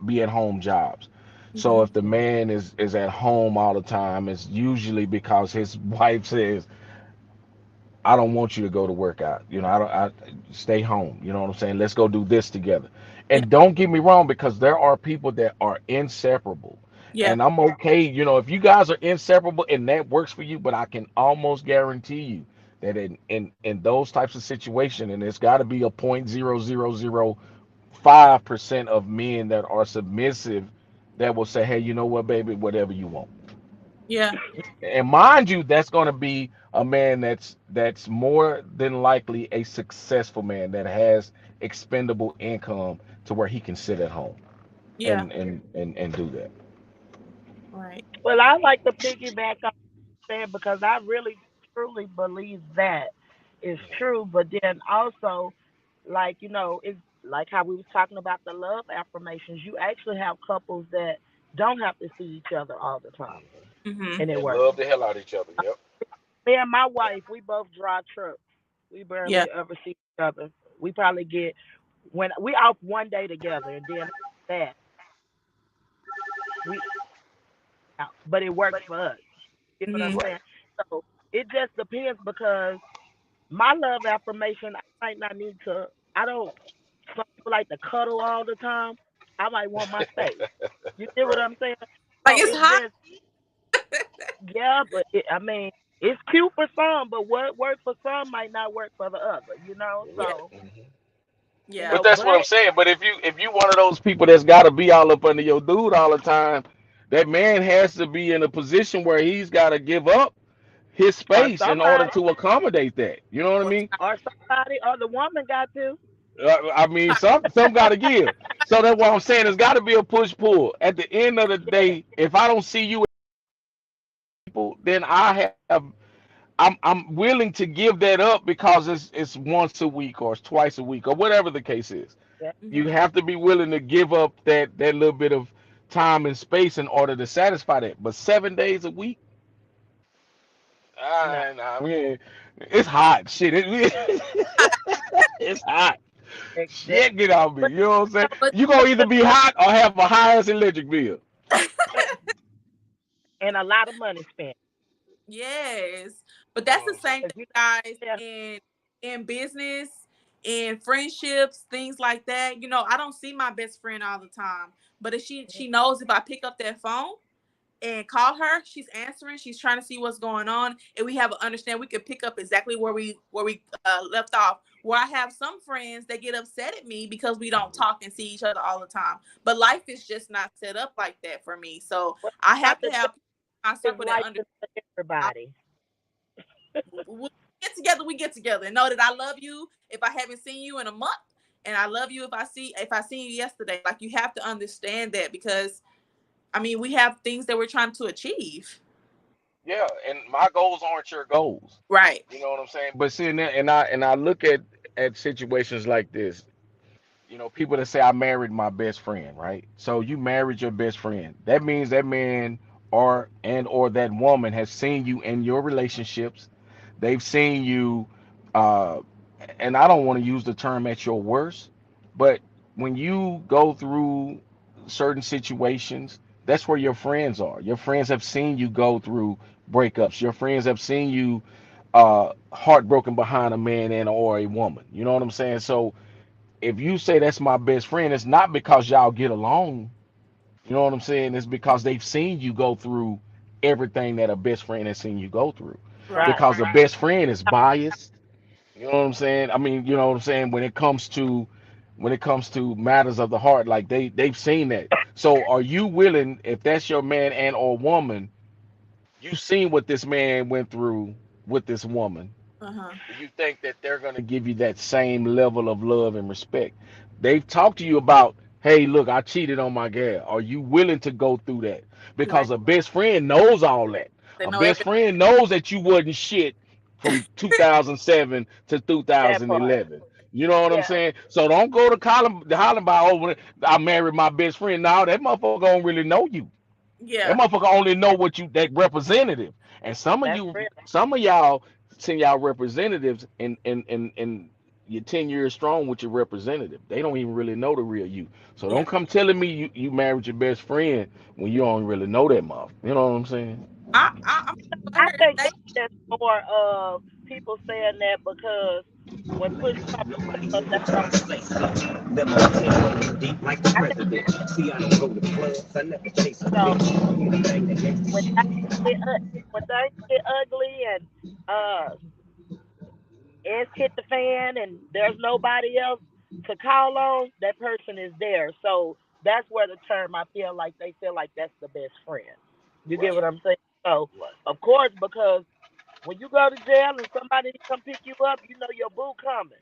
be at home jobs. So Mm-hmm. if the man is at home all the time, it's usually because his wife says, I don't want you to go to work out. I stay home. You know what I'm saying? Let's go do this together. Yeah. And don't get me wrong, because there are people that are inseparable. Yeah. And I'm okay, if you guys are inseparable and that works for you, but I can almost guarantee you that in those types of situations, and it's got to be a 0.0005% of men that are submissive that will say, hey, you know what, baby, whatever you want. Yeah. And mind you, that's going to be a man that's more than likely a successful man that has expendable income to where he can sit at home Yeah. and do that. Right. Well, I like to piggyback on that because I really truly believe that is true. But then also, like it's like how we was talking about the love affirmations. You actually have couples that don't have to see each other all the time, Mm-hmm. and it And works. love the hell out of each other. Yep. Me and my wife, we both drive trucks. We Yeah. barely ever see each other. We probably get when we off one day together, and then that we out. But it works for us. You know what I'm Mm-hmm. saying? Right. So it just depends because my love affirmation, I might not need to. I don't. Some people like to cuddle all the time. I might want my space. You get what Right. I'm saying? Like So it's it hot. just yeah, but I mean, it's cute for some, but what works for some might not work for the other. Yeah. Right. So Yeah. But that's what I'm but saying. But if you one of those people that's got to be all up under your dude all the time, that man has to be in a position where he's got to give up his or space in order somebody to accommodate that. You know what I Or mean? or somebody or the woman got to. I mean, some got to give. So that's what I'm saying. There's got to be a push pull. At the end of the Yeah, day, if I don't see you, people, then I'm willing to give that up because it's once a week or it's twice a week or whatever the case is. yeah, You mm-hmm. have to be willing to give up that little bit of time and space in order to satisfy that. But 7 days a week, no. I mean, it's hot. Shit, it's hot. Exactly. Shit, get off me. But You know what I'm saying? But You gonna either be hot or have a high ass electric bill. and a lot of money spent. yes, but You know that's what the I'm saying? same 'Cause thing, guys. yeah, In business, in friendships, things like that. You know, I don't see my best friend all the time, but if she knows if I pick up that phone and call her, she's answering, she's trying to see what's going on, and we have an understand, we could pick up exactly where we left off. Where I have some friends that get upset at me because we don't talk and see each other all the time, but life is just not set up like that for me. So Well, I have not to the have my is circle that life understands. for everybody. We get together, we get together, and know that I love you if I haven't seen you in a month, and I love you if I seen you yesterday. Like, you have to understand that, because I mean, we have things that we're trying to achieve. Yeah, and my goals aren't your goals. Right. You know what I'm saying? But seeing that, and I look at situations like this. You know, people that say I married my best friend, right? So you married your best friend. That means that man or that woman has seen you in your relationships. They've seen you, uh, and I don't want to use the term at your worst, but when you go through certain situations, that's where your friends are. Your friends have seen you go through breakups. Your friends have seen you heartbroken behind a man and or a woman. You know what I'm saying? So if you say that's my best friend, it's not because y'all get along. You know what I'm saying? It's because they've seen you go through everything that a best friend has seen you go through. Right. Right. Because a best friend is biased. You know what I'm saying? I mean, you know what I'm saying? When it comes to matters of the heart, like they've seen that. So are you willing, if that's your man and or woman, you've seen what this man went through with this woman, Uh-huh. do you think that they're going to give you that same level of love and respect? They've talked to you about, hey, look, I cheated on my gal. Are you willing to go through that? Right. Because a best friend knows all that. They A know best everything. friend knows that you wasn't shit from 2007 to That part. 2011. You know what I'm Yeah. saying? So don't go to hollering about over. I married my best friend. Now that motherfucker don't really know you. That Yeah. motherfucker only know what you that representative. And That's real. some of y'all send y'all representatives and you're 10 years strong with your representative. They don't even really know the real you. So Yeah. don't come telling me you married your best friend when you don't really know that mother. You know what I'm saying? I'm I gonna think say, that's more of people saying that because when push comes to shove, that's all Them all deep like the I think, president. See, I don't go to clubs, I never chase a you know, bitch. Anything that makes when me things get, when things get ugly and uh, it's hit the fan and there's nobody else to call on, that person is there. So that's where the term I feel like they feel like that's the best friend. You get Right. yeah. what I'm saying? So, Right. of course, because when you go to jail and somebody come pick you up, you know your boo coming.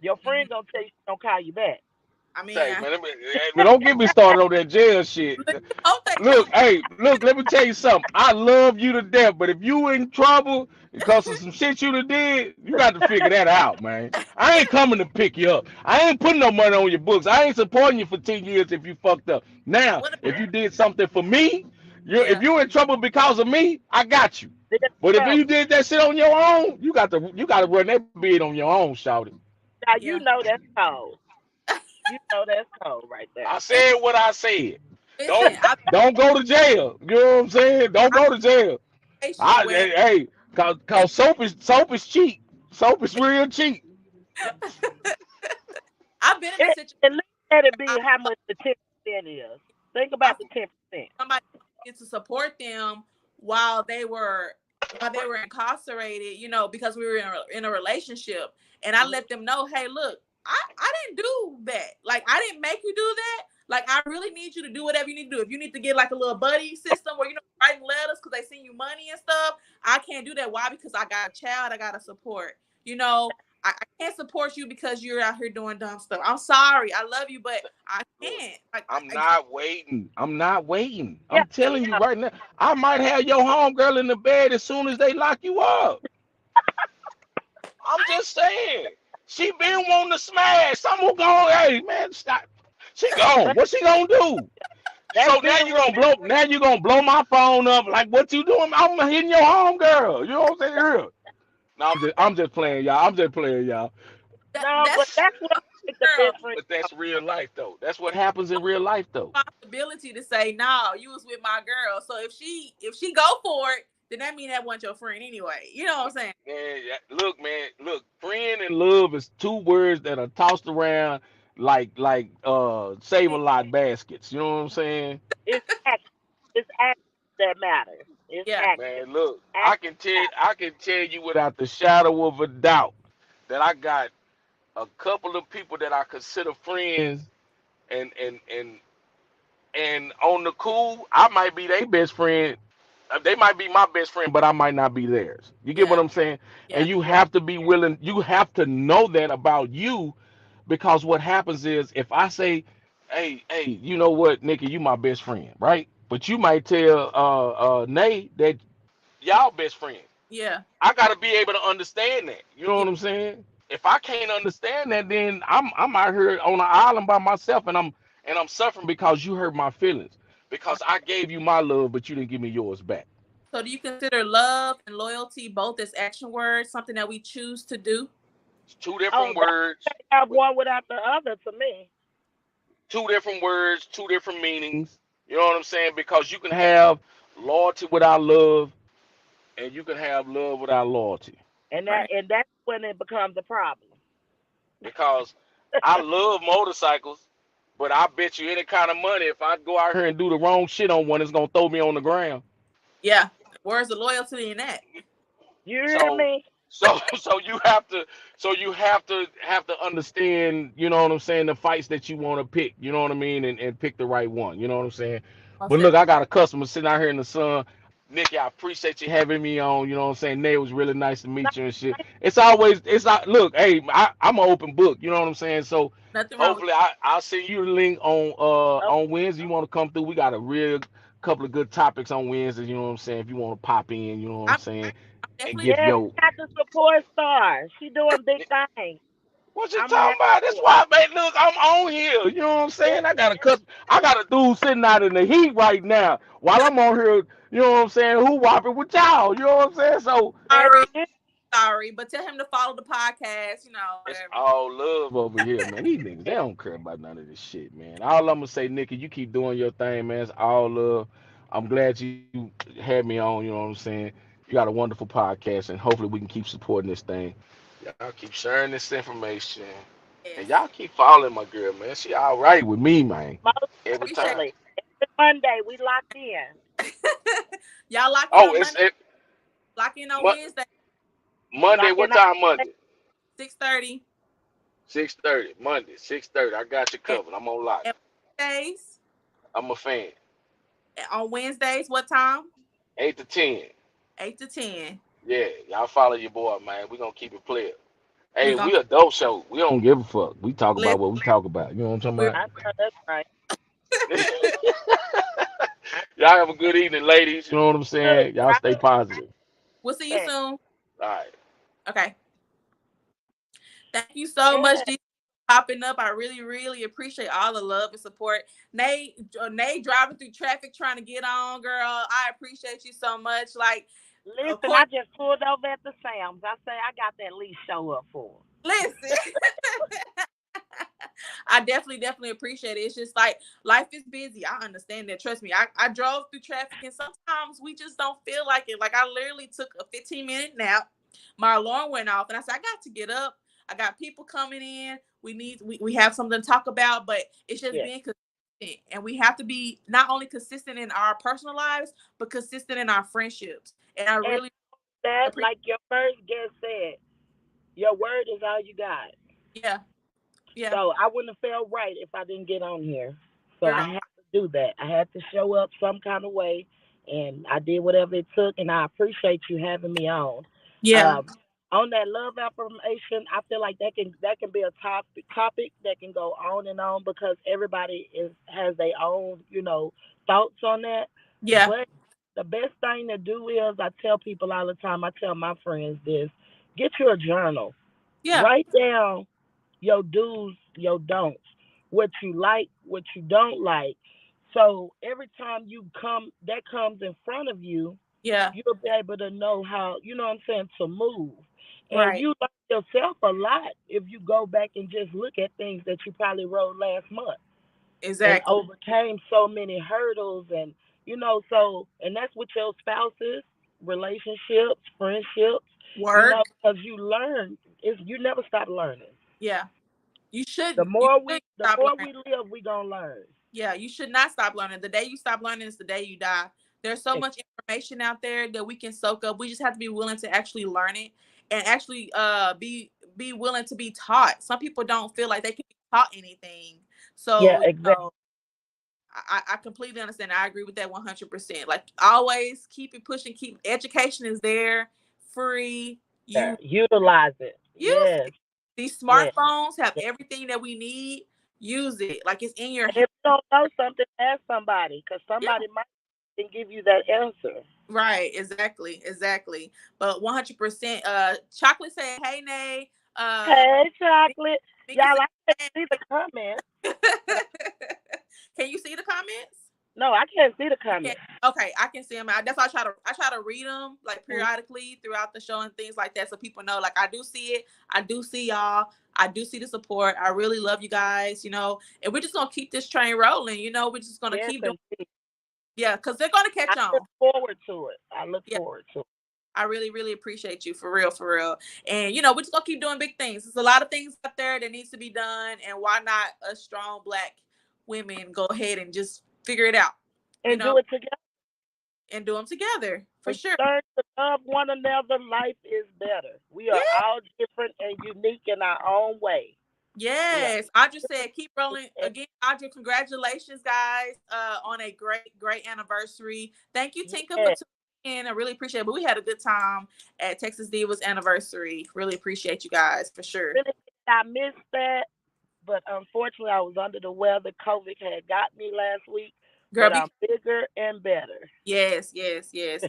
Your Mhm. friend gonna tell you don't call you back. I mean, Say, man, don't get me started on that jail shit. hope they Look, come. hey, look, let me tell you something. I love you to death, but if you in trouble because of some shit you done did, you got to figure that out, man. I ain't coming to pick you up. I ain't putting no money on your books. I ain't supporting you for 10 years if you fucked up. Now, What? if you did something for me, if Yeah. you're in trouble because of me, I got you. There you But if go. you did that shit on your own, you got to run that bid on your own, shout it. Now you Yeah. know that's cold. You know that's cold right there. I said what I said. Listen, Don't don't go to jail. You know what I'm saying? Don't I've go to jail. been in a situation where Hey, cause soap is cheap. Soap is real cheap. I've been in a situation At least let it be where how much the 10% is. Think I about the 10%. somebody needed to support them while they were incarcerated, you know, because we were in a relationship, and I Mhm. let them know, hey, look, I didn't do that. Like, I didn't make you do that. Like, I really need you to do whatever you need to do. If you need to get like a little buddy system where, you know, writing letters because they send you money and stuff, I can't do that. Why? Because I got a child, I got to support. You know, I can't support you because you're out here doing dumb stuff. I'm sorry, I love you, but I Look, can't. Like, I'm not waiting. I'm not waiting. Yeah, I'm telling you yeah. right now. I might have your homegirl in the bed as soon as they lock you up. I'm just saying. She been wanting to smash. Someone go, hey man, stop. She gone. What she gonna do? That's So now being you gonna blow. Now you gonna blow my phone up. Like what you doing? I'm hitting your homegirl. You know what I'm saying? Here. No, I'm just playing, y'all. I'm just playing, y'all. no, but that's that's what I think the girl best friend. But that's real life, though. That's what happens in real life, though. responsibility to say, no, you was with my girl. So if she go for it, then that mean that wasn't your friend anyway. You know what I'm saying? Man, look, friend and love is two words that are tossed around like save a lot baskets. You know what I'm saying? It's action. It's action that matters. It's Yeah. action. Man, look, Action. I can tell you without the shadow of a doubt that I got a couple of people that I consider friends and and and and on the cool, I might be their best friend. They might be my best friend, but I might not be theirs. You get what Yeah. I'm saying? And Yeah. you have to be willing, you have to know that about you, because what happens is if I say, hey, you know what, Nikki, you my best friend, right? But you might tell Nate that y'all best friends. Yeah. I gotta be able to understand that. You know Yeah. what I'm saying? If I can't understand that, then I'm out here on an island by myself, and I'm suffering because you hurt my feelings. Because I gave you my love, but you didn't give me yours back. So do you consider love and loyalty both as action words, something that we choose to do? It's two Oh, different that words have with one without the other to me. two different words, two different meanings. You know what I'm saying? Because you can have loyalty without love, and you can have love without loyalty. Right. And that's when it becomes a problem. Because I love motorcycles, but I bet you any kind of money if I go out here and do the wrong shit on one, it's gonna throw me on the ground. Yeah. Where's the loyalty in that? You hear So me? so you have to understand, you know what I'm saying, the fights that you want to pick, you know what I mean, and pick the right one, you know what I'm saying. Most But look, definitely. I got a customer sitting out here in the sun. Nikki, I appreciate you having me on. You know what I'm saying? Nate, it was really nice to meet you and shit. It's not, look, hey, I'm an open book. You know what I'm saying? So Nothing wrong with hopefully I'll send you the link Oh, on Wednesday. You want to come through? We got a real couple of good topics on Wednesday. You know what I'm saying? If you want to pop in, you know what I'm I'm saying, and definitely give yeah, your we got the support star. She doing big things. what you I'm talking happy about? That's for why, man. Look, I'm on here. You know what I'm her. saying? I got a dude sitting out in the heat right now while I'm on here. You know what I'm saying? Who whopping with y'all? You know what I'm saying? So There sorry, it is. sorry, but tell him to follow the podcast, it's whatever. all love over here, man. These niggas, they don't care about none of this shit, man. All I'm gonna say, Nikki, you keep doing your thing, man. It's all love. I'm glad you had me on. You know what I'm saying? You got a wonderful podcast, and hopefully we can keep supporting this thing. Y'all keep sharing this information, and Yes. y'all keep following my girl, man. She all right with me, man. Most Every Appreciate time. definitely. Every Monday we locked in. it. Y'all lock in Oh, on Monday, lock in on Mo- Wednesday, Monday. Locking What out. time Monday? 6:30. 6:30. Monday, 6:30. I got you And, covered. I'm on lock. and Wednesdays, I'm a fan. on Wednesdays, what time? 8 to 10. 8 to 10. Yeah, y'all follow your boy, man. We gonna keep it clear. We Hey, gonna we a dope show. We don't give a fuck. We talk listen. about what we talk about. You know what I'm We're, talking I know that's right. about? I Y'all have a good evening, ladies. You know what I'm look, saying? Y'all I stay positive. we'll see you yeah. soon. All right. Okay. Thank you so much, Yeah. G, for popping up. I really, really appreciate all the love and support. Nate driving through traffic trying to get on, girl. I appreciate you so much. Like, of Listen, course, I just pulled over at the Sam's. I say I got to at least show up for her. listen. I definitely appreciate it. It's just like life is busy. I understand that. Trust me. I drove through traffic and sometimes we just don't feel like it. Like I literally took a 15-minute nap. My alarm went off and I said, I got to get up. I got people coming in. We have something to talk about, but it's just Yeah. being consistent. And we have to be not only consistent in our personal lives, but consistent in our friendships. And I And really that, appreciate like your first guest said, your word is all you got. yeah, yeah, So I wouldn't have felt right if I didn't get on here. So I girl. had to do that. I had to show up some kind of way, and I did whatever it took. And I appreciate you having me on. Yeah, Um, on that love affirmation, I feel like that can be a topic that can go on and on because everybody is has their own thoughts on that. yeah, But the best thing to do is I tell people all the time. I tell my friends this: get you a journal, yeah, write down your do's, your don'ts, what you like, what you don't like. So every time that comes in front of you, yeah. you'll be able to know how, what I'm saying, to move. And Right. you learn yourself a lot if you go back and just look at things that you probably wrote last month and Exactly. overcame so many hurdles and and that's what your spouse is. relationships, friendships. Work. Because you learn, you never stop learning. Yeah. You The shouldn't. You more should we, the stop more learning. we live, we gonna learn. Yeah, you should not stop learning. The day you stop learning is the day you die. There's so Ex- much information out there that we can soak up. We just have to be willing to actually learn it and actually be willing to be taught. Some people don't feel like they can be taught anything. Yeah, So, exactly. I completely understand. I agree with that 100%. Like always keep it pushing, keep education is there, free. You Utilize it. use Yes, it. These yes. smartphones have Yes. everything that we need. Use it. Like it's in your And hand. if you don't know something, ask somebody, because Yeah. somebody might can give you that answer. Right, exactly. But 100%. Chocolate said, "Hey, Nay." Hey, chocolate. Mika Y'all, I can't said, see the comments. "Can you see the comments?" No, I can't see the You can. comments. Okay, I can see them. That's why I try to read them like periodically throughout the show and things like that, so people know. Like I do see it. I do see y'all. I do see the support. I really love you guys. And we're just gonna keep this train rolling. We're just gonna Yes, keep doing. indeed. Yeah, because they're gonna catch I on. look forward to it. I look Yeah. forward to it. I really, really appreciate you for real. And we're just gonna keep doing big things. There's a lot of things out there that needs to be done, and why not us strong Black women go ahead and just figure it out, And do it together. and do them together for When sure. you learn to love one another, life is better. We Yeah. are all different and unique in our own way. Yes, Audra said, keep rolling. Again, Audra, congratulations, guys, on a great, great anniversary. Thank you, Tinka, for Yes. tuning in. I really appreciate it. But we had a good time at Texas Divas anniversary. Really appreciate you guys, for sure. Really, I missed that, but unfortunately, I was under the weather. COVID had got me last week, Girl, but I'm bigger and better. Yes.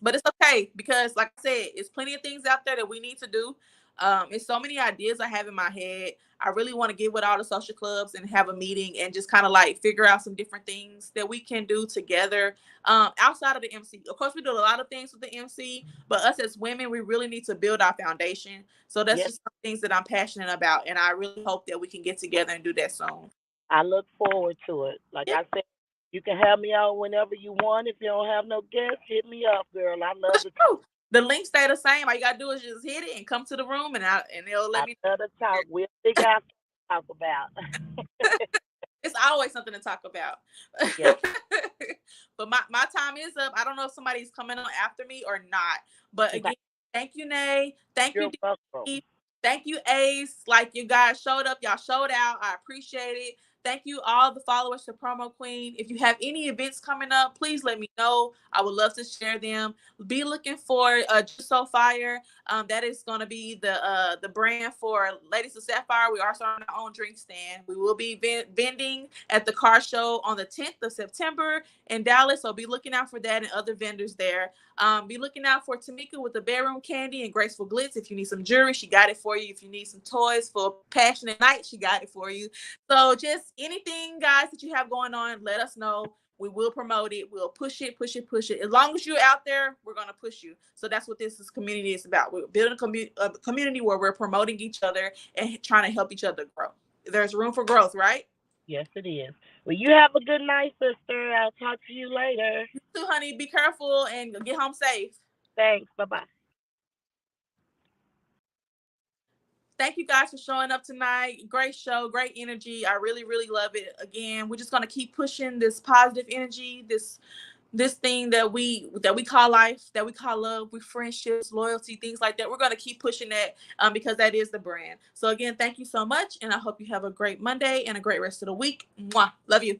But it's okay because, like I said, it's plenty of things out there that we need to do. It's so many ideas I have in my head. I really want to get with all the social clubs and have a meeting and just kind of like figure out some different things that we can do together outside of the MC. Of course, we do a lot of things with the MC, but us as women, we really need to build our foundation. So that's just some things that I'm passionate about, and I really hope that we can get together and do that soon. I look forward to it. Like I said, you can have me on whenever you want. If you don't have no guests, hit me up, girl. I love to talk. The links stay the same. All you gotta do is just hit it and come to the room, and they'll let me. I love to talk. We'll figure out what to talk about. It's always something to talk about. Yeah. But my time is up. I don't know if somebody's coming on after me or not. But again, thank you, Nay. Thank you, D. Thank you, Ace. Like, you guys showed up. Y'all showed out. I appreciate it. Thank you, all the followers to Promo Queen. If you have any events coming up, please let me know. I would love to share them. Be looking for Just So Fire. That is going to be the brand for Ladies of Sapphire. We are starting our own drink stand. We will be vending at the car show on the 10th of September in Dallas. So be looking out for that and other vendors there. Be looking out for Tamika with the Bedroom Candy and Graceful Glitz. If you need some jewelry, she got it for you. If you need some toys for Passionate Night, she got it for you. So just anything, guys, that you have going on, let us know. We will promote it. We'll push it. As long as you're out there, we're going to push you. So that's what this community is about. We're building a community where we're promoting each other and trying to help each other grow. There's room for growth, right? Yes, it is. Well, you have a good night, sister. I'll talk to you later. You too, honey. Be careful and get home safe. Thanks. Bye-bye. Thank you guys for showing up tonight. Great show, great energy. I really, really love it. Again, we're just gonna keep pushing this positive energy, this thing that we call life, that we call love, with friendships, loyalty, things like that. We're gonna keep pushing that because that is the brand. So again, thank you so much, and I hope you have a great Monday and a great rest of the week. Mwah. Love you.